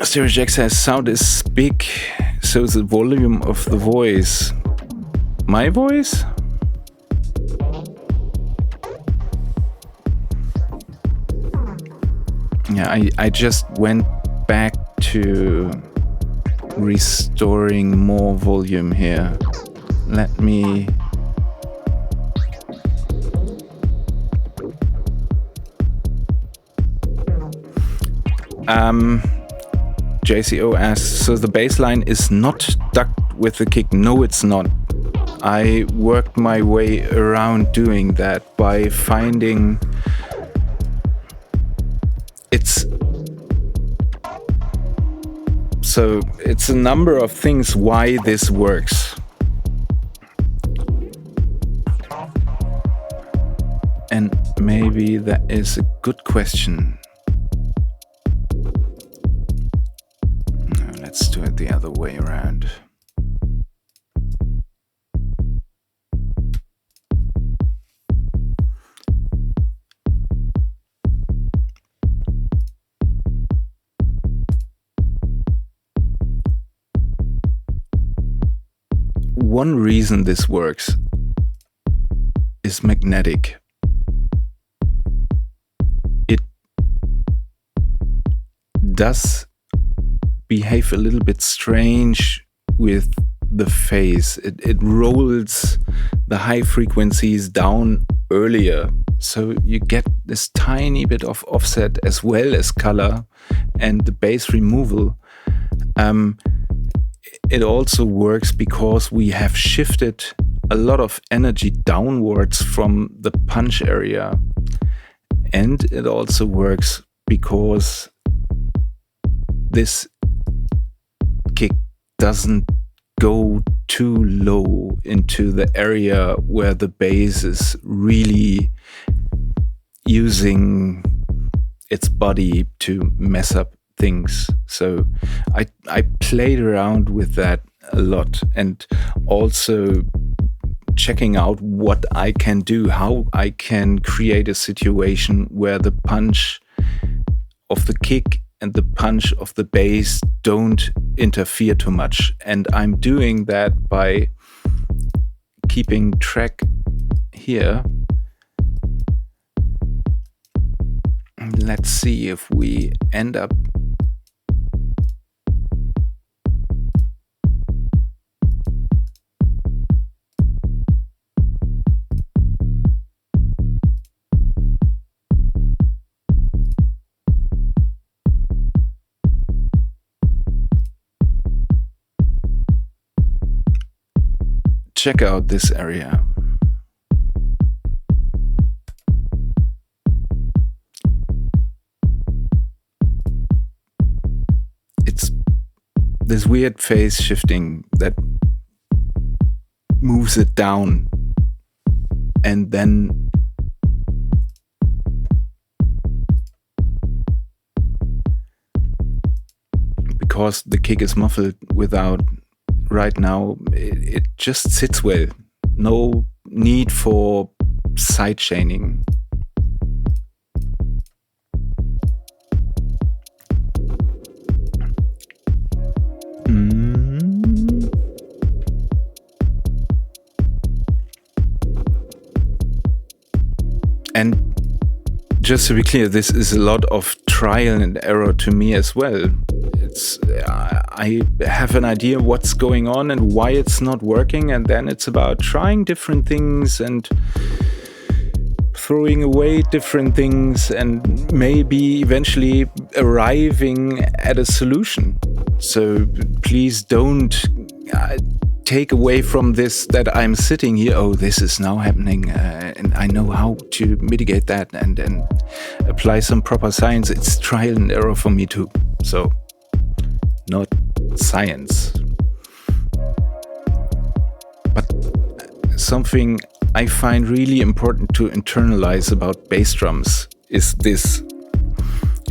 [SPEAKER 1] Stereo Jack says sound is big, so the volume of the voice. My voice? Yeah, I just went back to restoring more volume here. Let me... JCO asks, so the bass line is not ducked with the kick? No, it's not. I worked my way around doing that by finding... It's a number of things why this works. And maybe that is a good question. No, let's do it the other way around. One reason this works is magnetic. It does behave a little bit strange with the phase. It rolls the high frequencies down earlier, so you get this tiny bit of offset as well as color and the bass removal. It also works because we have shifted a lot of energy downwards from the punch area. And it also works because this kick doesn't go too low into the area where the bass is really using its body to mess up things. So I played around with that a lot, and also checking out what I can do, how I can create a situation where the punch of the kick and the punch of the bass don't interfere too much. And I'm doing that by keeping track here. Let's see if we end up check out this area. It's this weird phase shifting that moves it down, and then because the kick is muffled without right now, it just sits well. No need for side chaining. And just to be clear, this is a lot of trial and error to me as well. I have an idea what's going on and why it's not working, and then it's about trying different things and throwing away different things and maybe eventually arriving at a solution. So please don't take away from this that I'm sitting here, oh, this is now happening, and I know how to mitigate that and apply some proper science. It's trial and error for me too. So not science. But something I find really important to internalize about bass drums is this.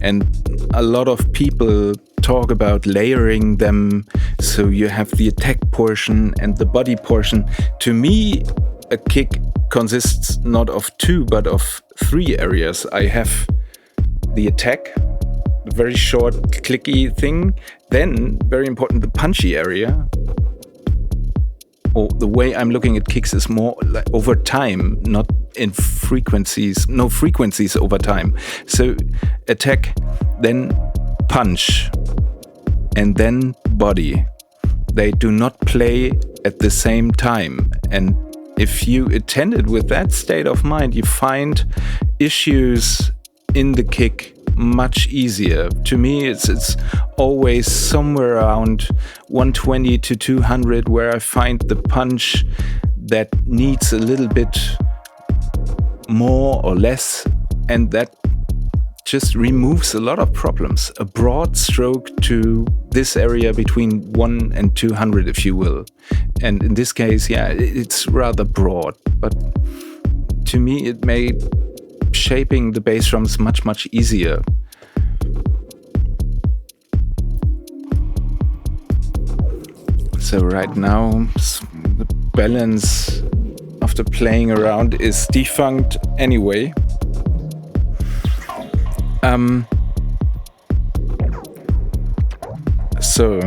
[SPEAKER 1] And a lot of people talk about layering them, so you have the attack portion and the body portion. To me, a kick consists not of two, but of three areas. I have the attack, the very short, clicky thing. Then, very important, the punchy area. Or the way I'm looking at kicks is more like over time, not in frequencies, no frequencies over time. So attack, then punch, and then body. They do not play at the same time. And if you attend it with that state of mind, you find issues in the kick much easier. To me, it's always somewhere around 120 to 200 where I find the punch that needs a little bit more or less, and that just removes a lot of problems. A broad stroke to this area between 1 and 200, if you will. And in this case, yeah, it's rather broad, but to me it made shaping the bass drums much easier. So right now the balance after playing around is defunct anyway. So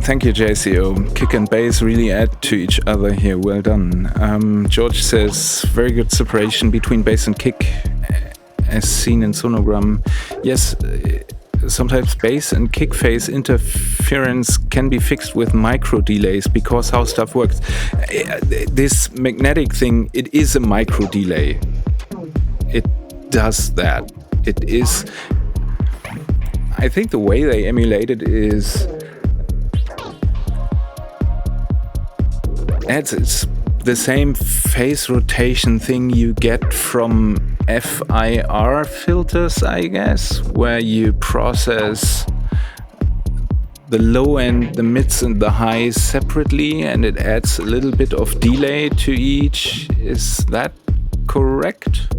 [SPEAKER 1] thank you, JCO. Kick and bass really add to each other here. Well done. George says very good separation between bass and kick as seen in sonogram. Yes, sometimes bass and kick phase interference can be fixed with micro delays because how stuff works. This magnetic thing, it is a micro delay. It does that. It is, I think the way they emulate it is, it's the same phase rotation thing you get from FIR filters, I guess, where you process the low end, the mids and the highs separately, and it adds a little bit of delay to each. Is that correct?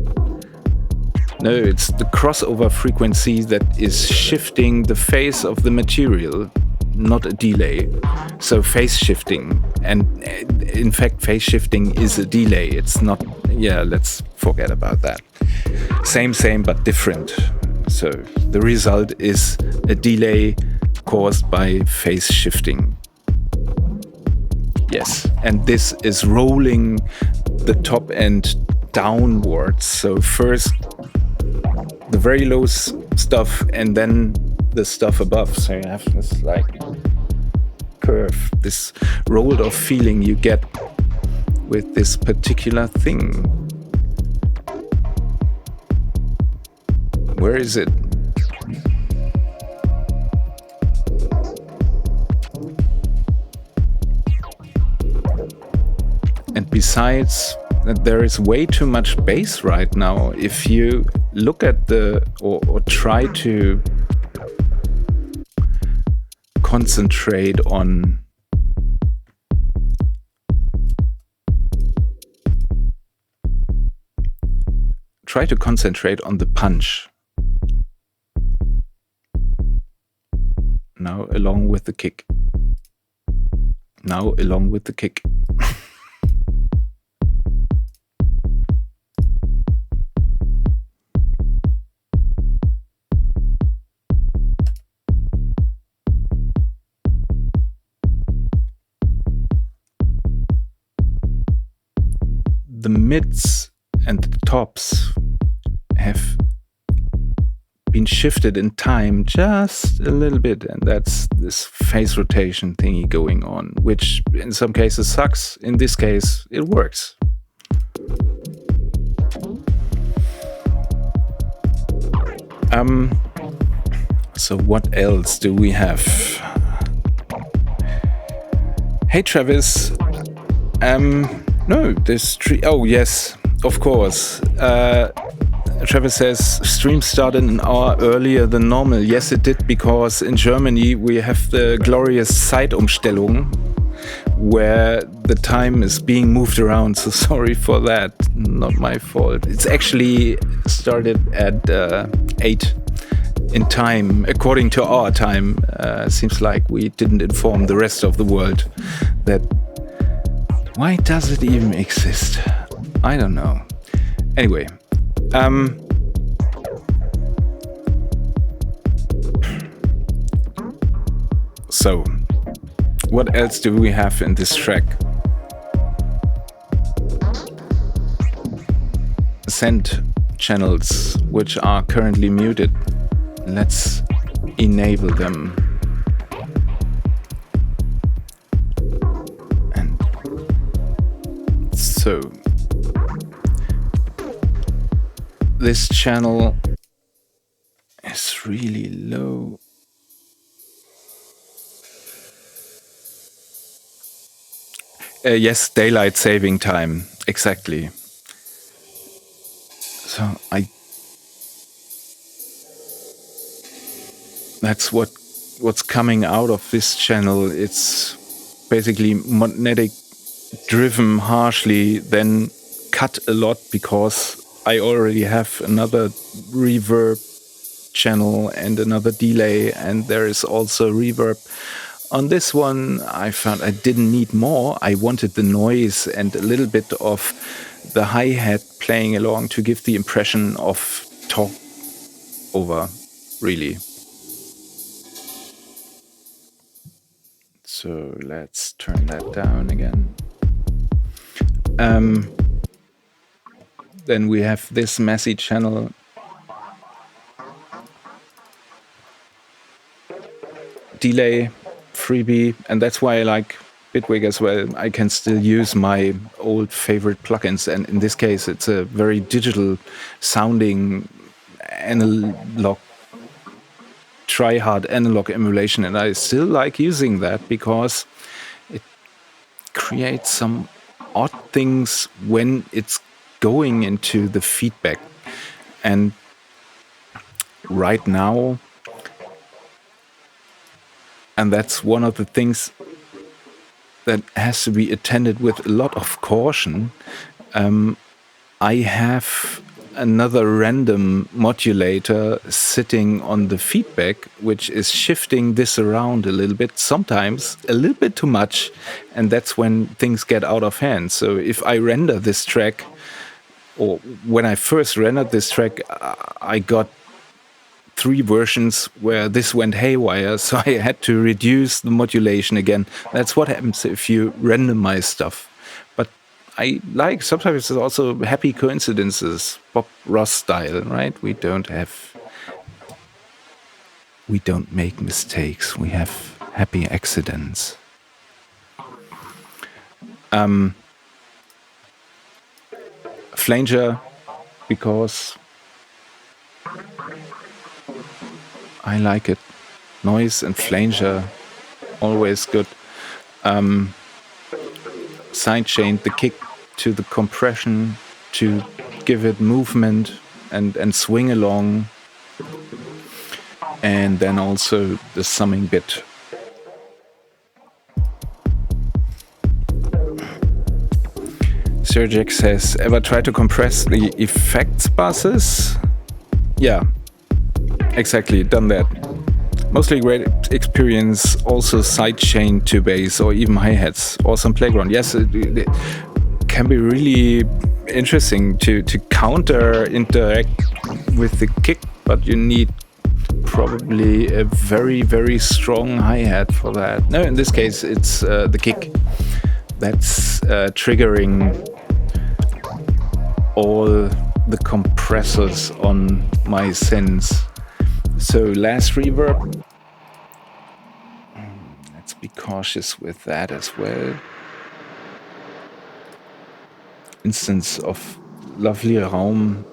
[SPEAKER 1] No, it's the crossover frequency that is shifting the phase of the material, not a delay. So phase shifting, and in fact phase shifting is a delay. It's not, yeah, let's forget about that. Same, but different. So the result is a delay caused by phase shifting. Yes, and this is rolling the top end downwards. So first the very low stuff and then the stuff above. So you have this like curve, this rolled off feeling you get with this particular thing. Where is it? And besides that, there is way too much bass right now. If you look at the, or try to concentrate on the punch. Now along with the kick. Now along with the kick. The mids and the tops have been shifted in time just a little bit, and that's this phase rotation thingy going on, which in some cases sucks. In this case, it works. So what else do we have? Hey Travis, no, this tree. Oh yes, of course. Travis says stream started an hour earlier than normal. Yes, it did, because in Germany we have the glorious Zeitumstellung, where the time is being moved around. So sorry for that. Not my fault. It's actually started at 8 in time, according to our time. Seems like we didn't inform the rest of the world that. Why does it even exist? I don't know. Anyway, so what else do we have in this track? Send channels, which are currently muted. Let's enable them. So this channel is really low. Yes, daylight saving time, exactly. So that's what's coming out of this channel. It's basically magnetic driven harshly, then cut a lot, because I already have another reverb channel and another delay, and there is also reverb. On this one, I found I didn't need more. I wanted the noise and a little bit of the hi-hat playing along to give the impression of talk over, really. So let's turn that down again. Then we have this messy channel. Delay, freebie, and that's why I like Bitwig as well. I can still use my old favorite plugins, and in this case it's a very digital sounding analog, try-hard analog emulation, and I still like using that because it creates some odd things when it's going into the feedback. And right now And that's one of the things that has to be attended with a lot of caution. I have another random modulator sitting on the feedback, which is shifting this around a little bit, sometimes a little bit too much, and that's when things get out of hand. So if I render this track, or when I first rendered this track, I got 3 versions where this went haywire, so I had to reduce the modulation again. That's what happens if you randomize stuff. But I like, sometimes it's also happy coincidences, Bob Ross style, right? We don't make mistakes, we have happy accidents. Flanger, because I like it. Noise and flanger, always good. Sidechain the kick to the compression to give it movement and swing along. And then also the summing bit. Sergek says, ever try to compress the effects buses? Yeah, exactly, done that. Mostly great experience, also sidechain to bass or even hi-hats or some playground. Yes, it can be really interesting to counter interact with the kick, but you need probably a very, very strong hi-hat for that. No, in this case, it's the kick that's triggering all the compressors on my synths. So last reverb, let's be cautious with that as well. Instance of lovely Raum.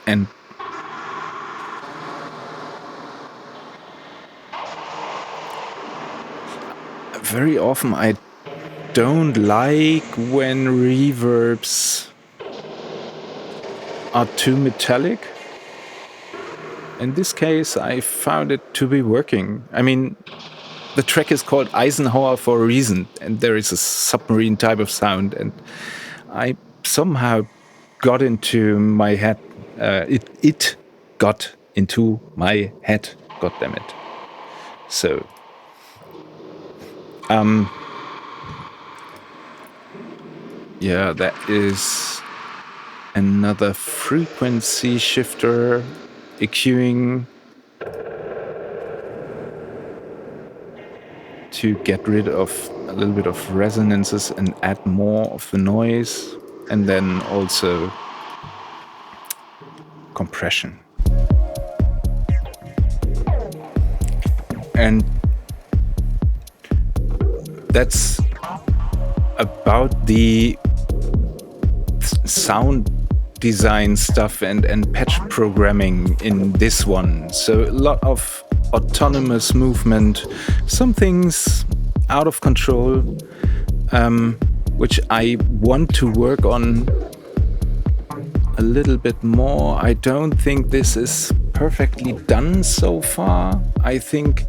[SPEAKER 1] And very often I don't like when reverbs are too metallic. In this case, I found it to be working. I mean, the track is called Eisenhauer for a reason, and there is a submarine type of sound, and I somehow got into my head. It got into my head, goddammit. So, yeah, that is another frequency shifter EQing to get rid of a little bit of resonances and add more of the noise, and then also compression. And that's about the sound design stuff and patch programming in this one. So a lot of autonomous movement, some things out of control, which I want to work on a little bit more. I don't think this is perfectly done so far. I think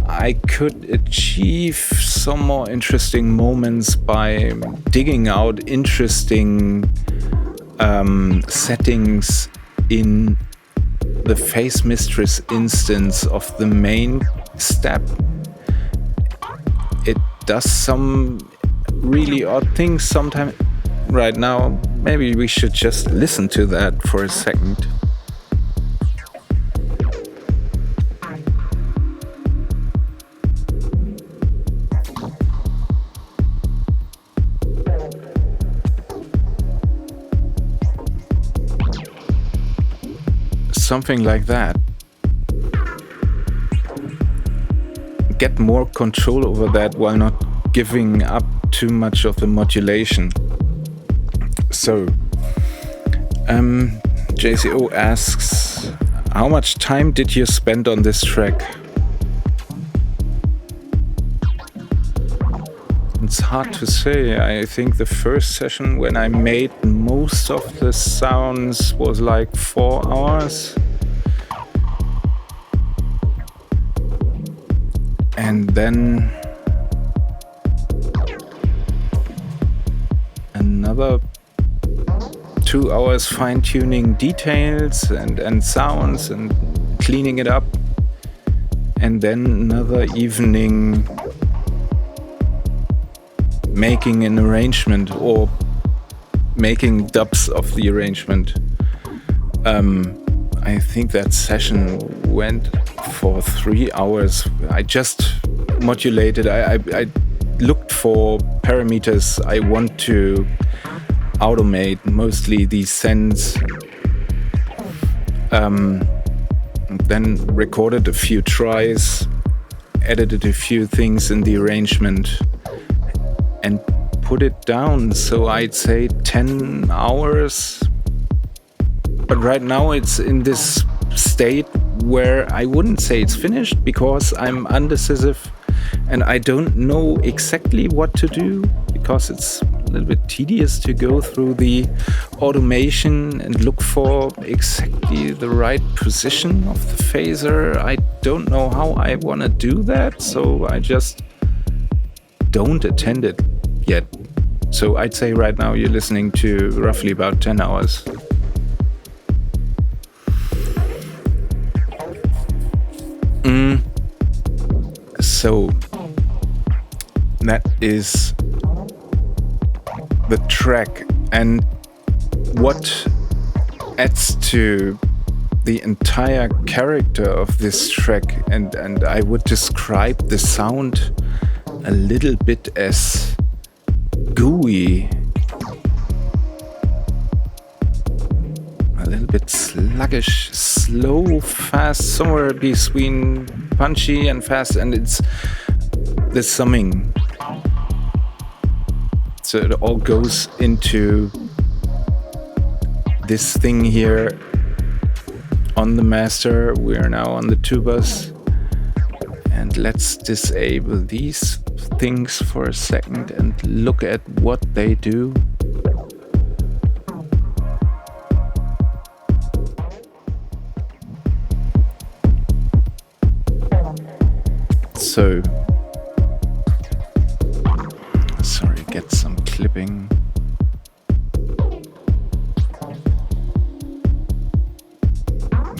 [SPEAKER 1] I could achieve some more interesting moments by digging out interesting settings in the Phase Mistress instance of the main step. It does some really odd things sometimes. Right now, maybe we should just listen to that for a second. Something like that. Get more control over that while not giving up too much of the modulation. So, JCO asks, how much time did you spend on this track? Let's it's hard to say. I think the first session when I made most of the sounds was like 4 hours. And then another 2 hours fine-tuning details and sounds and cleaning it up. And then another evening making an arrangement or making dubs of the arrangement. I think that session went for 3 hours. I just modulated. I looked for parameters I want to automate, mostly the sends. Then recorded a few tries, edited a few things in the arrangement, and put it down. So I'd say 10 hours. But right now it's in this state where I wouldn't say it's finished because I'm undecisive and I don't know exactly what to do because it's a little bit tedious to go through the automation and look for exactly the right position of the phaser. I don't know how I want to do that, so I just don't attend it yet. So I'd say right now you're listening to roughly about 10 hours. So that is the track, and what adds to the entire character of this track, and I would describe the sound a little bit as gooey, a little bit sluggish, slow, fast, somewhere between punchy and fast, and it's the summing. So it all goes into this thing here on the master. We are now on the tubas, and let's disable these things for a second and look at what they do. So, sorry, get some clipping.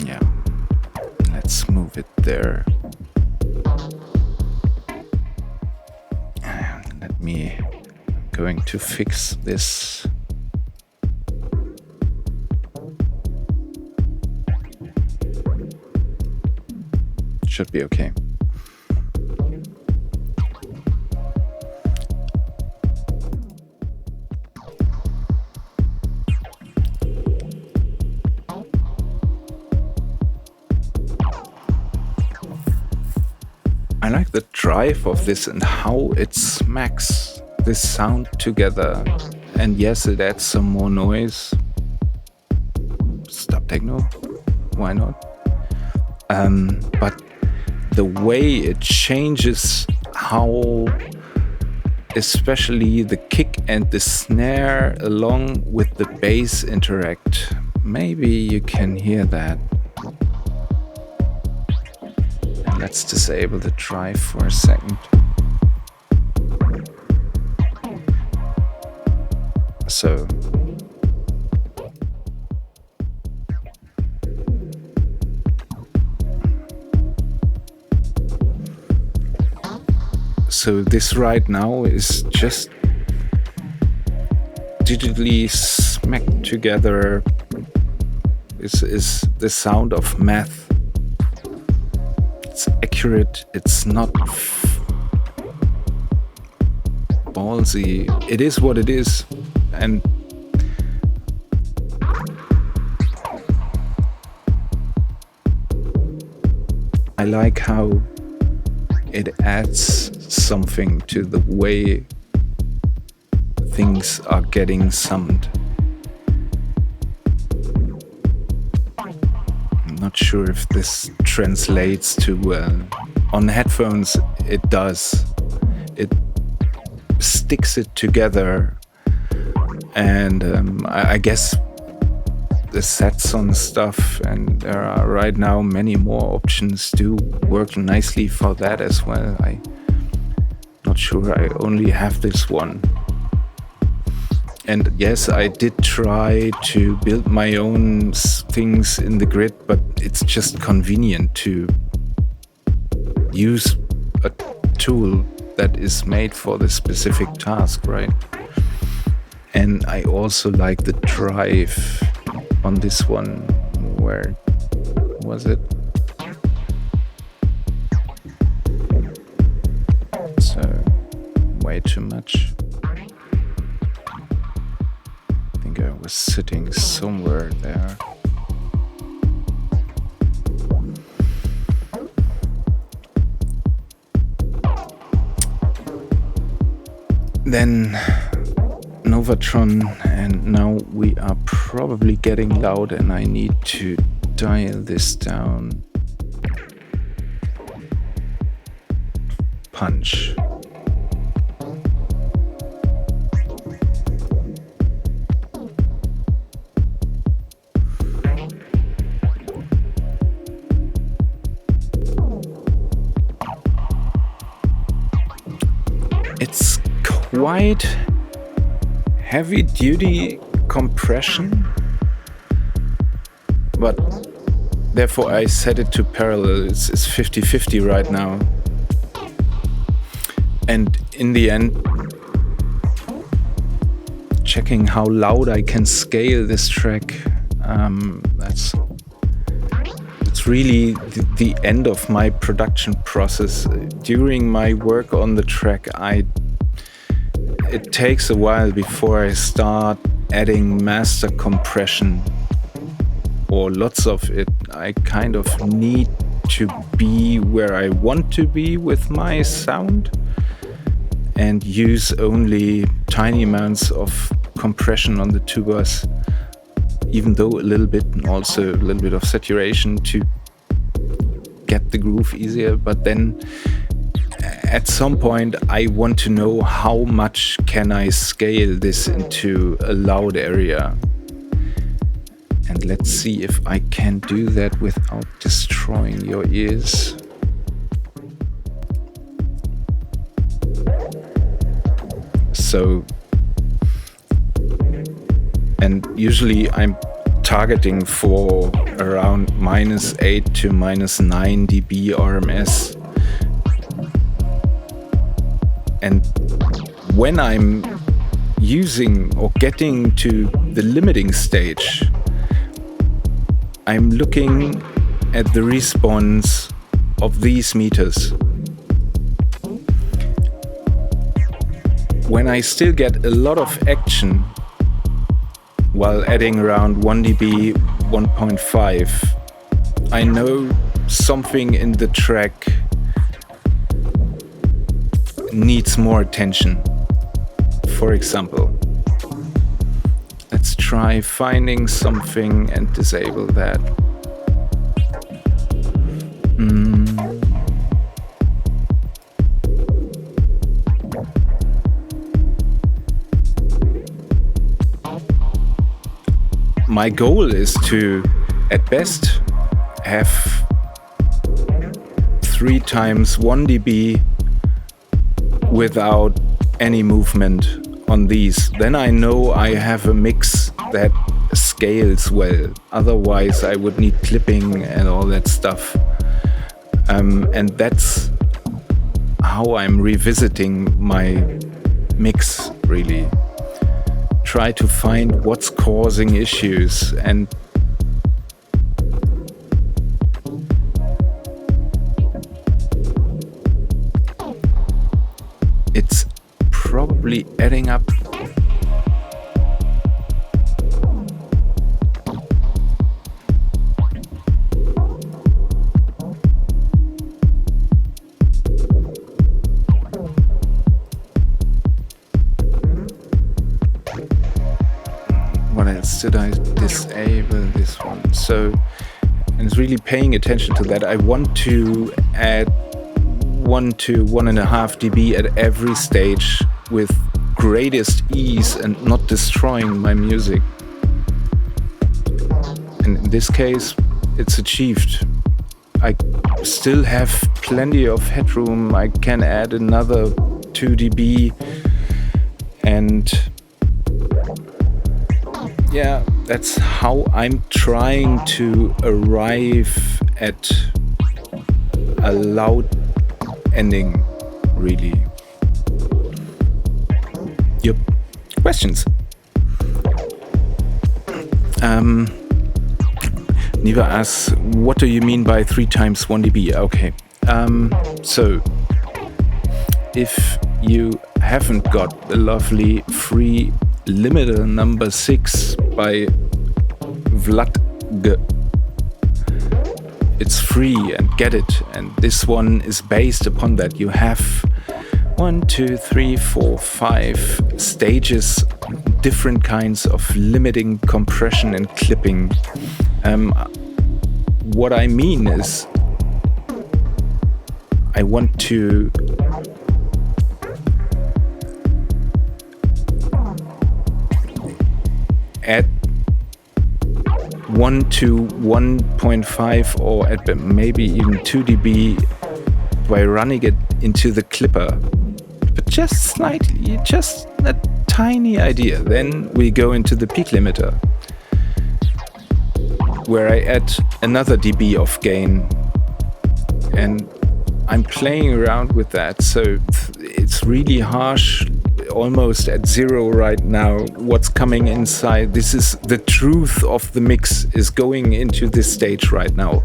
[SPEAKER 1] Yeah, let's move it there. Let me, I'm going to fix this. Should be okay. I like the drive of this and how it smacks this sound together. And yes, it adds some more noise. Stop techno, why not? But the way it changes how especially the kick and the snare along with the bass interact. Maybe you can hear that. Let's disable the drive for a second. So this right now is just digitally smacked together. This is the sound of math. It's accurate, it's not ballsy. It is what it is. And I like how it adds something to the way things are getting summed. I'm not sure if this translates too well. On headphones, it does. sticks it together. And I guess the sets on stuff, and there are right now many more options, do work nicely for that as well. I'm not sure, I only have this one. And yes, I did try to build my own things in the grid, but it's just convenient to use a tool that is made for the specific task, right? And I also like the drive on this one. Where was it? So, way too much. I think I was sitting somewhere there. Then Novatron, and now we are probably getting loud and I need to dial this down. Punch. It's quite heavy duty compression, but therefore I set it to parallel. It's 50-50 right now. And in the end, checking how loud I can scale this track, it's really the end of my production process. During my work on the track, it takes a while before I start adding master compression, or lots of it. I kind of need to be where I want to be with my sound and use only tiny amounts of compression on the tubas, even though a little bit, and also a little bit of saturation to get the groove easier. But then at some point I want to know how much can I scale this into a loud area. And let's see if I can do that without destroying your ears. So, and usually I'm targeting for around -8 to -9 dB RMS. And when I'm using or getting to the limiting stage, I'm looking at the response of these meters. When I still get a lot of action while adding around 1 dB, 1.5, I know something in the track needs more attention. For example, let's try finding something and disable that. My goal is to, at best, have 3 times 1 dB without any movement on these. Then I know I have a mix that scales well. Otherwise I would need clipping and all that stuff. And that's how I'm revisiting my mix, really. Try to find what's causing issues, and it's probably adding up. What else did I disable? This one. So, and it's really paying attention to that. I want to add 1 to 1.5 dB at every stage with greatest ease and not destroying my music. And in this case, it's achieved. I still have plenty of headroom. I can add another 2 dB, and yeah, that's how I'm trying to arrive at a loud ending, really. Yep. Questions? Niva asks, what do you mean by 3 times 1 dB? Okay. So, if you haven't got the lovely free limiter number 6 by Vladge, it's free and get it. And this one is based upon that. You have 1, 2, 3, 4, 5 stages, different kinds of limiting, compression and clipping. What I mean is, I want to add 1 to 1.5 or at maybe even 2 dB by running it into the clipper, but just slightly, just a tiny idea. Then we go into the peak limiter, where I add another dB of gain, and I'm playing around with that. So it's really harsh, almost at 0 right now, what's coming inside. This is the truth of the mix is going into this stage right now.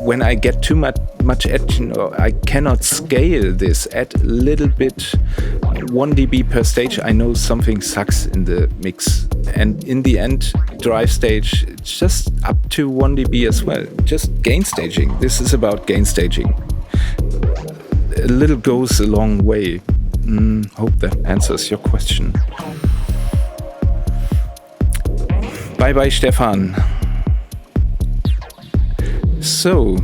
[SPEAKER 1] When I get too much action, or I cannot scale this, add a little bit, 1 dB per stage, I know something sucks in the mix. And in the end, drive stage, it's just up to 1 dB as well. Just gain staging. This is about gain staging. A little goes a long way. Hope that answers your question. Bye bye, Stefan. So,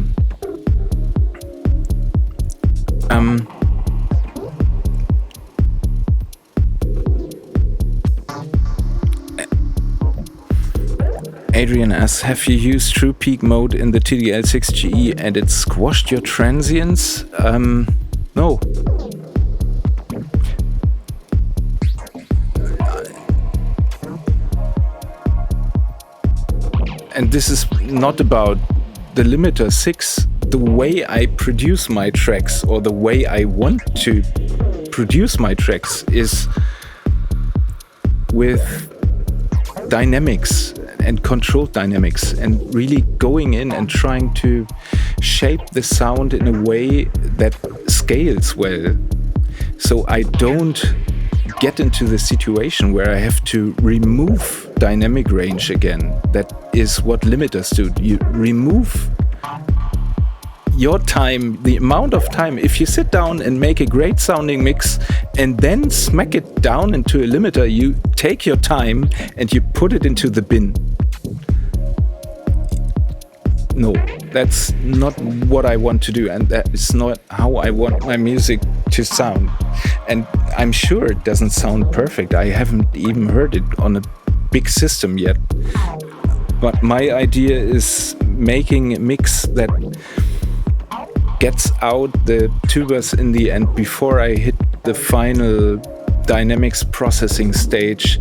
[SPEAKER 1] Adrian asks, have you used true peak mode in the TDL6GE and it squashed your transients? No. And this is not about the limiter 6. The way I produce my tracks, or the way I want to produce my tracks, is with dynamics and controlled dynamics, and really going in and trying to shape the sound in a way that scales well. So I don't get into the situation where I have to remove dynamic range again. That is what limiters do. You remove your time, the amount of time. If you sit down and make a great sounding mix and then smack it down into a limiter, you take your time and you put it into the bin. No, that's not what I want to do, and that is not how I want my music to sound. And I'm sure it doesn't sound perfect. I haven't even heard it on a big system yet. But my idea is making a mix that gets out the tubas in the end before I hit the final dynamics processing stage,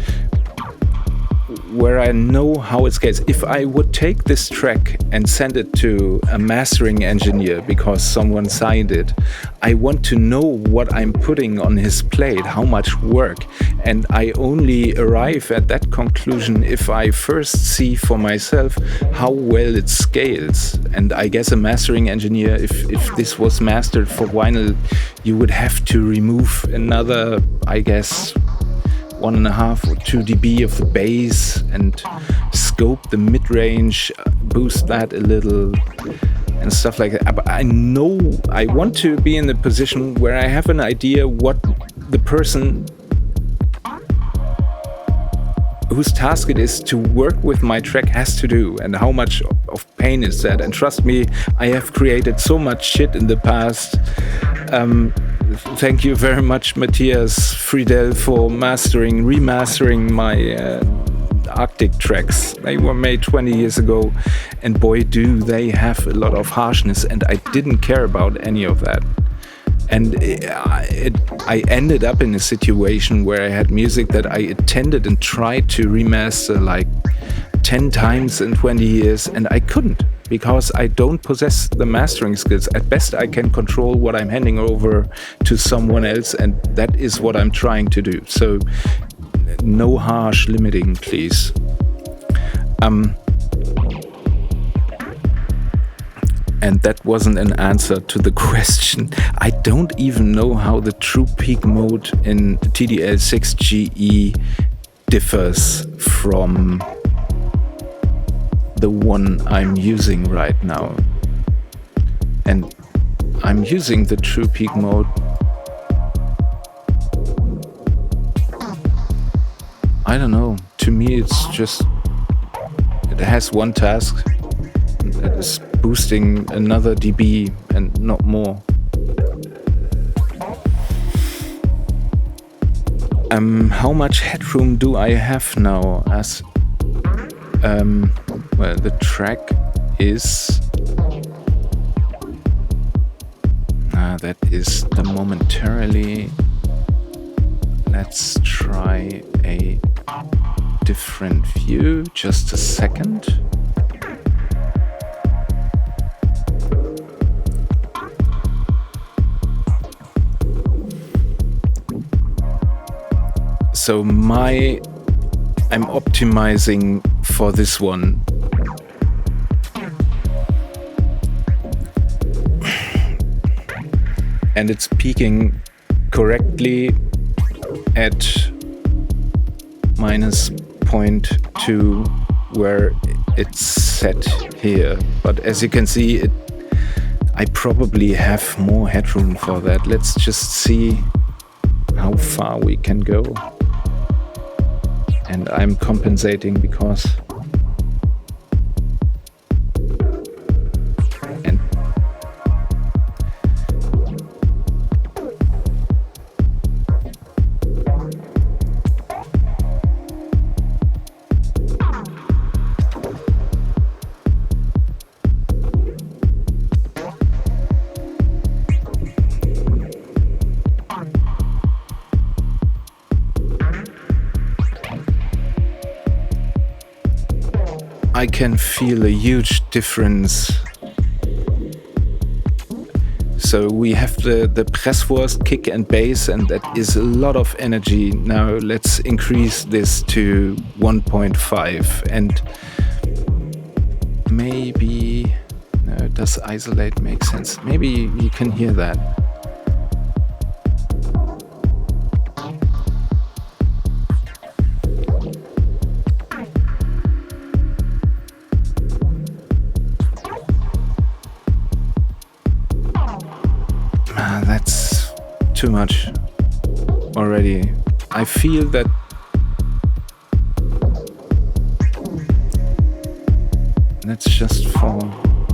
[SPEAKER 1] where I know how it scales. If I would take this track and send it to a mastering engineer because someone signed it, I want to know what I'm putting on his plate, how much work. And I only arrive at that conclusion if I first see for myself how well it scales. And I guess a mastering engineer, if this was mastered for vinyl, you would have to remove another, I guess, 1.5 or 2 dB of the bass and scope the mid-range, boost that a little and stuff like that. But I know I want to be in the position where I have an idea what the person whose task it is to work with my track has to do, and how much of pain is that. And trust me, I have created so much shit in the past. thank you very much, Matthias Friedel, for remastering my Arctic tracks. They were made 20 years ago, and boy, do they have a lot of harshness, and I didn't care about any of that. And I ended up in a situation where I had music that I attended and tried to remaster like 10 times in 20 years, and I couldn't, because I don't possess the mastering skills. At best, I can control what I'm handing over to someone else, and that is what I'm trying to do. So no harsh limiting, please. And that wasn't an answer to the question. I don't even know how the true peak mode in TDL6GE differs from the one I'm using right now. And I'm using the true peak mode. I don't know. To me, it's just, it has one task. It is boosting another dB and not more. How much headroom do I have now? As well, the track is that is the momentarily. Let's try a different view. Just a second. So I'm optimizing for this one. And it's peaking correctly at -0.2 where it's set here. But as you can see, I probably have more headroom for that. Let's just see how far we can go. And I'm compensating because I can feel a huge difference. So we have the Presswurst kick and bass, and that is a lot of energy. Now let's increase this to 1.5, and maybe, no, does isolate make sense? Maybe you can hear that. That's too much already. I feel that let's just, for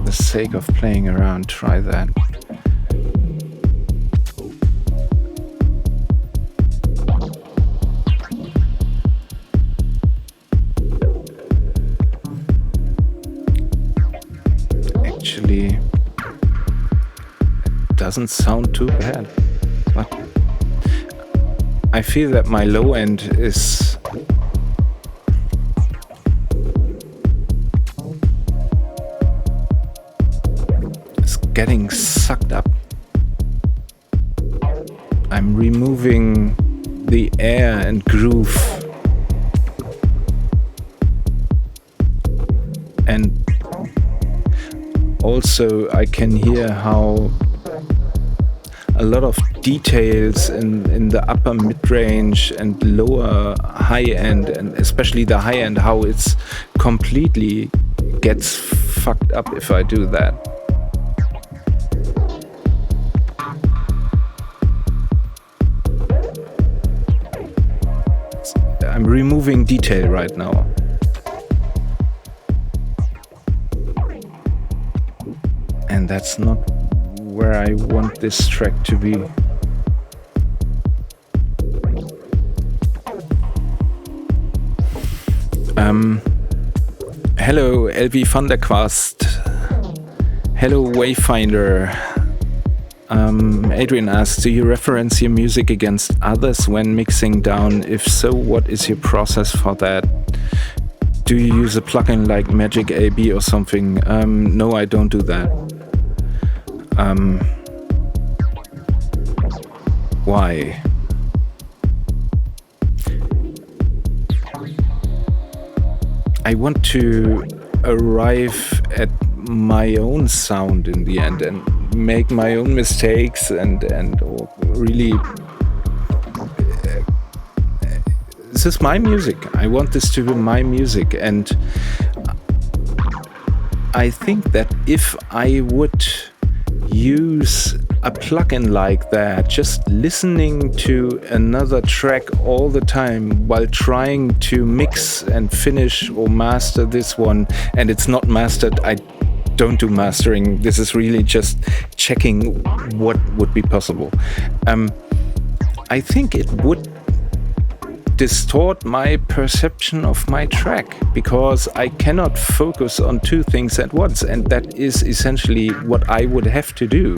[SPEAKER 1] the sake of playing around, try that. Actually, doesn't sound too bad, but I feel that my low end is getting sucked up. I'm removing the air and groove, and also I can hear how a lot of details in the upper mid-range and lower high-end, and especially the high-end, how it's completely gets fucked up if I do that. I'm removing detail right now. And that's not where I want this track to be. Hello, LV van der Kwast. Hello, Wayfinder. Adrian asks, do you reference your music against others when mixing down? If so, what is your process for that? Do you use a plugin like Magic AB or something? No, I don't do that. Why? I want to arrive at my own sound in the end and make my own mistakes and really this is my music. I want this to be my music, and I think that if I would use a plugin like that, just listening to another track all the time while trying to mix and finish or master this one, and it's not mastered, I don't do mastering. This is really just checking what would be possible. I think it would distort my perception of my track, because I cannot focus on two things at once, and that is essentially what I would have to do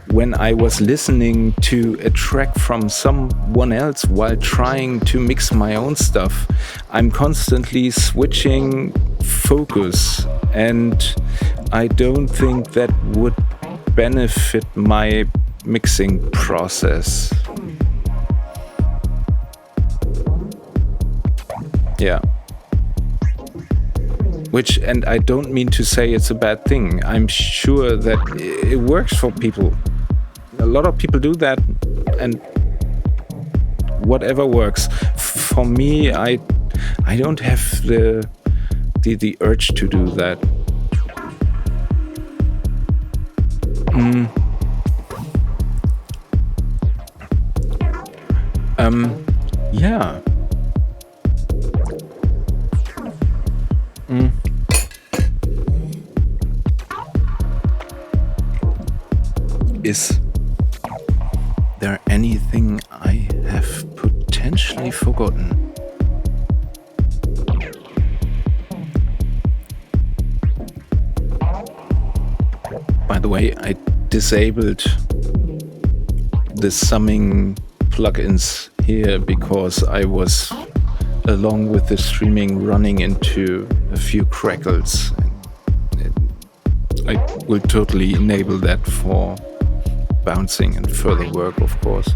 [SPEAKER 1] when I was listening to a track from someone else while trying to mix my own stuff. I'm constantly switching focus, and I don't think that would benefit my mixing process. Yeah. Which, and I don't mean to say it's a bad thing. I'm sure that it works for people. A lot of people do that, and whatever works. For me, I don't have the urge to do that. Yeah. Is there anything I have potentially forgotten? By the way, I disabled the summing plugins here because I was, along with the streaming, running into a few crackles. I will totally enable that for bouncing and further work, of course.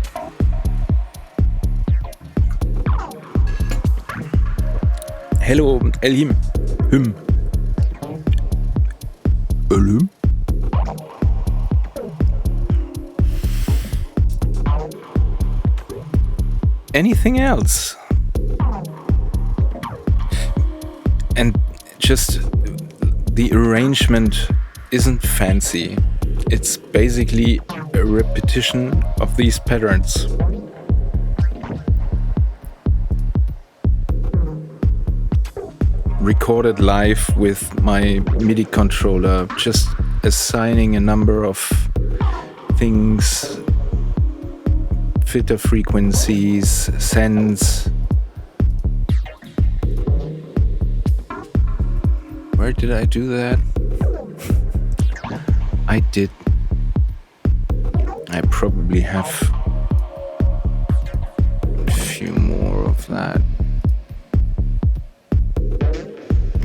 [SPEAKER 1] Hello, Elim. Elim? Anything else? And just the arrangement isn't fancy. It's basically a repetition of these patterns. Recorded live with my MIDI controller, just assigning a number of things, filter frequencies, sends. Where did I do that? I did. I probably have a few more of that.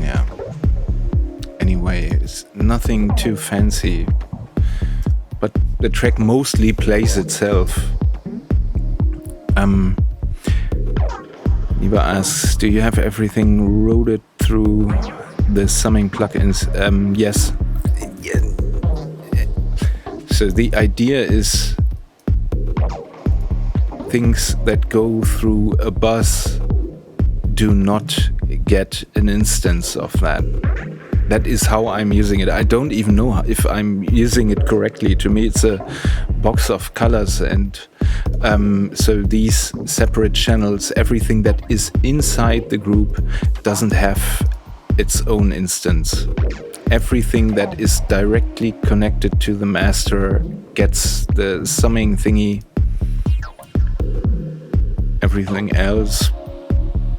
[SPEAKER 1] Yeah. Anyway, it's nothing too fancy. But the track mostly plays itself. Liba asks, do you have everything routed through the summing plugins? Yes. So the idea is things that go through a bus do not get an instance of that. That is how I'm using it. I don't even know if I'm using it correctly. To me, it's a box of colors, and so these separate channels, everything that is inside the group doesn't have its own instance. Everything that is directly connected to the master gets the summing thingy. Everything else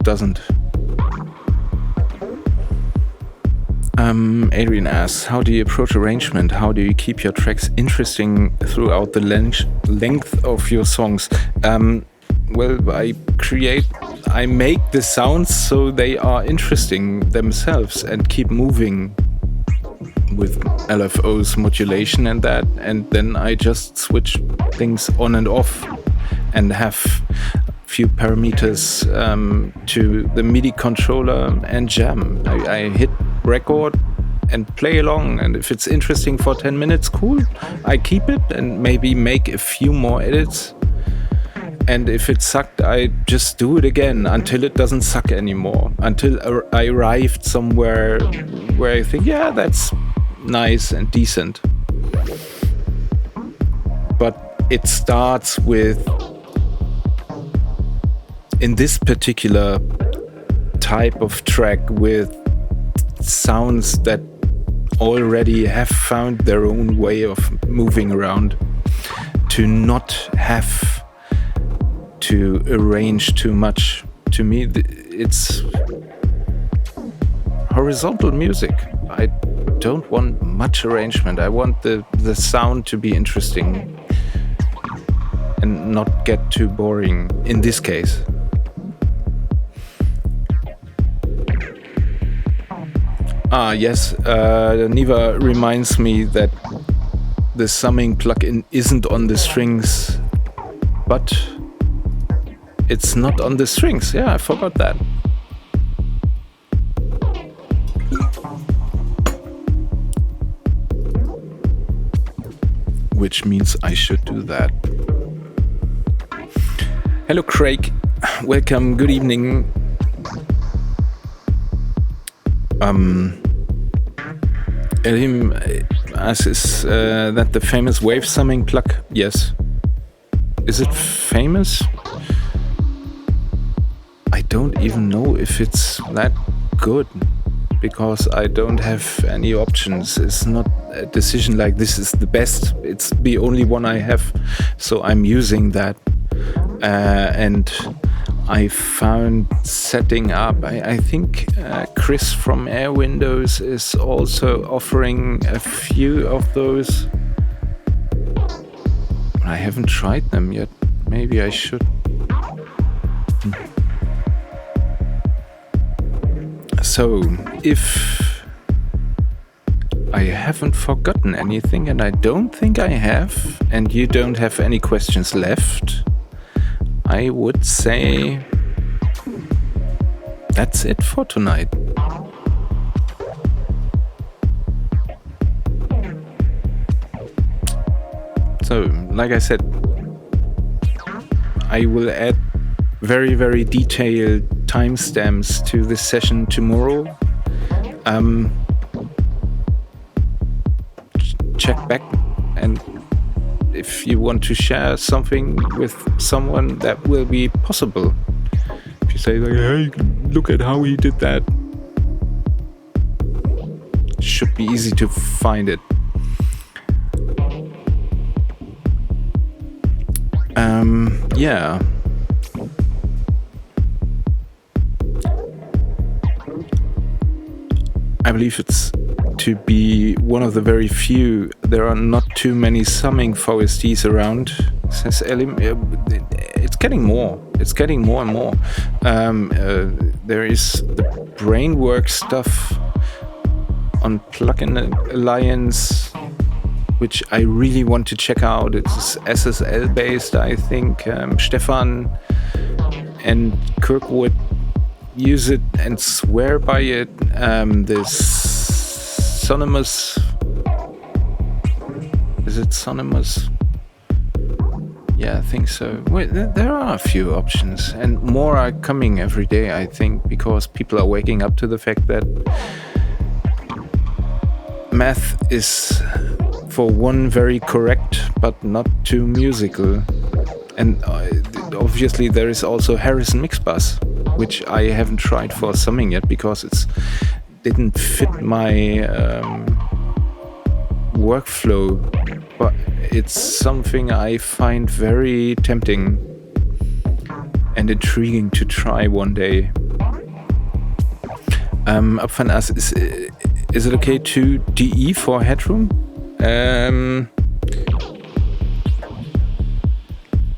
[SPEAKER 1] doesn't. Adrian asks, how do you approach arrangement? How do you keep your tracks interesting throughout the length of your songs? Well, I make the sounds so they are interesting themselves and keep moving with LFO's modulation and that, and then I just switch things on and off and have few parameters to the MIDI controller and jam. I hit record and play along, and if it's interesting for 10 minutes, cool, I keep it and maybe make a few more edits. And if it sucked, I just do it again until it doesn't suck anymore, until I arrived somewhere where I think, yeah, that's nice and decent. But it starts with, in this particular type of track, with sounds that already have found their own way of moving around, to not have to arrange too much. To me, it's horizontal music. I don't want much arrangement. I want the sound to be interesting and not get too boring in this case. Yes, Niva reminds me that the summing plugin isn't on the strings, but it's not on the strings. Yeah, I forgot that. Which means I should do that. Hello, Craig. Welcome. Good evening. Elim asks, is that the famous wave summing plug? Yes. Is it famous? I don't even know if it's that good, because I don't have any options. It's not a decision like this is the best. It's the only one I have, so I'm using that. And I found setting up, I think Chris from Air Windows is also offering a few of those. I haven't tried them yet. Maybe I should. So, if I haven't forgotten anything, and I don't think I have, and you don't have any questions left, I would say that's it for tonight. So, like I said, I will add very, very detailed timestamps to this session tomorrow. Check back, and if you want to share something with someone, that will be possible. If you say, like, hey, look at how he did that, it should be easy to find it. Yeah. I believe it's to be one of the very few. There are not too many summing VSTs around, says Elim. It's getting more. It's getting more and more. There is the Brainwork stuff on Plugin Alliance, which I really want to check out. It's SSL based, I think. Stefan and Kirkwood use it and swear by it. This Sonymous, is it Sonymous? Yeah, I think so. Well, there are a few options, and more are coming every day, I think, because people are waking up to the fact that math is, for one, very correct, but not too musical. And obviously there is also Harrison Mixbus, which I haven't tried for summing yet because it didn't fit my workflow, but it's something I find very tempting and intriguing to try one day. Upfan asks, Is it okay to DE for headroom?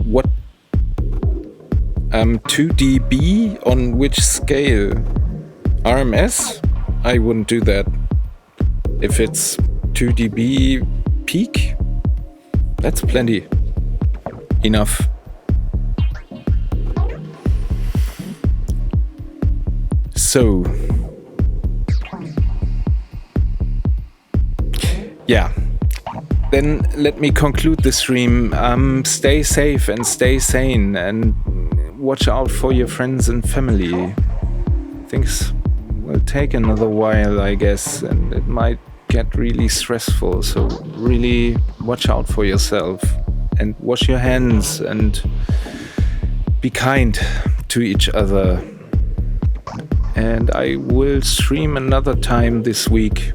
[SPEAKER 1] What? 2 dB on which scale? RMS? I wouldn't do that. If it's 2 dB peak, that's plenty. Enough. So, yeah. Then let me conclude the stream. Stay safe and stay sane, and watch out for your friends and family. Things will take another while, I guess, and it might get really stressful. So really watch out for yourself and wash your hands and be kind to each other. And I will stream another time this week.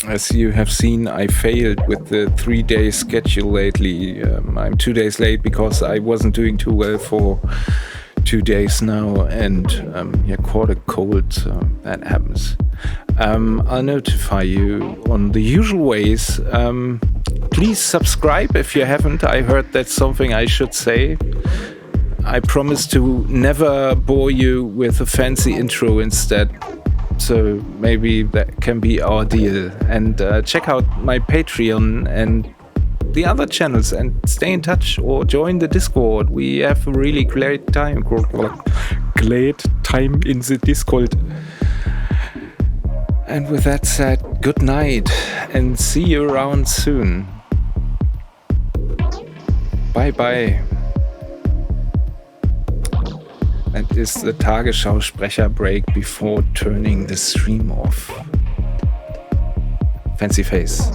[SPEAKER 1] As you have seen, I failed with the 3-day schedule lately. I'm 2 days late because I wasn't doing too well for 2 days now, and caught a cold, so that happens. I'll notify you on the usual ways. Please subscribe if you haven't. I heard that's something I should say. I promise to never bore you with a fancy intro instead. So maybe that can be our deal. And check out my Patreon and the other channels and stay in touch or join the Discord. We have a really great time in the Discord. And with that said, good night and see you around soon. Bye bye. That is the Tagesschau-Sprecher break before turning the stream off. Fancy face.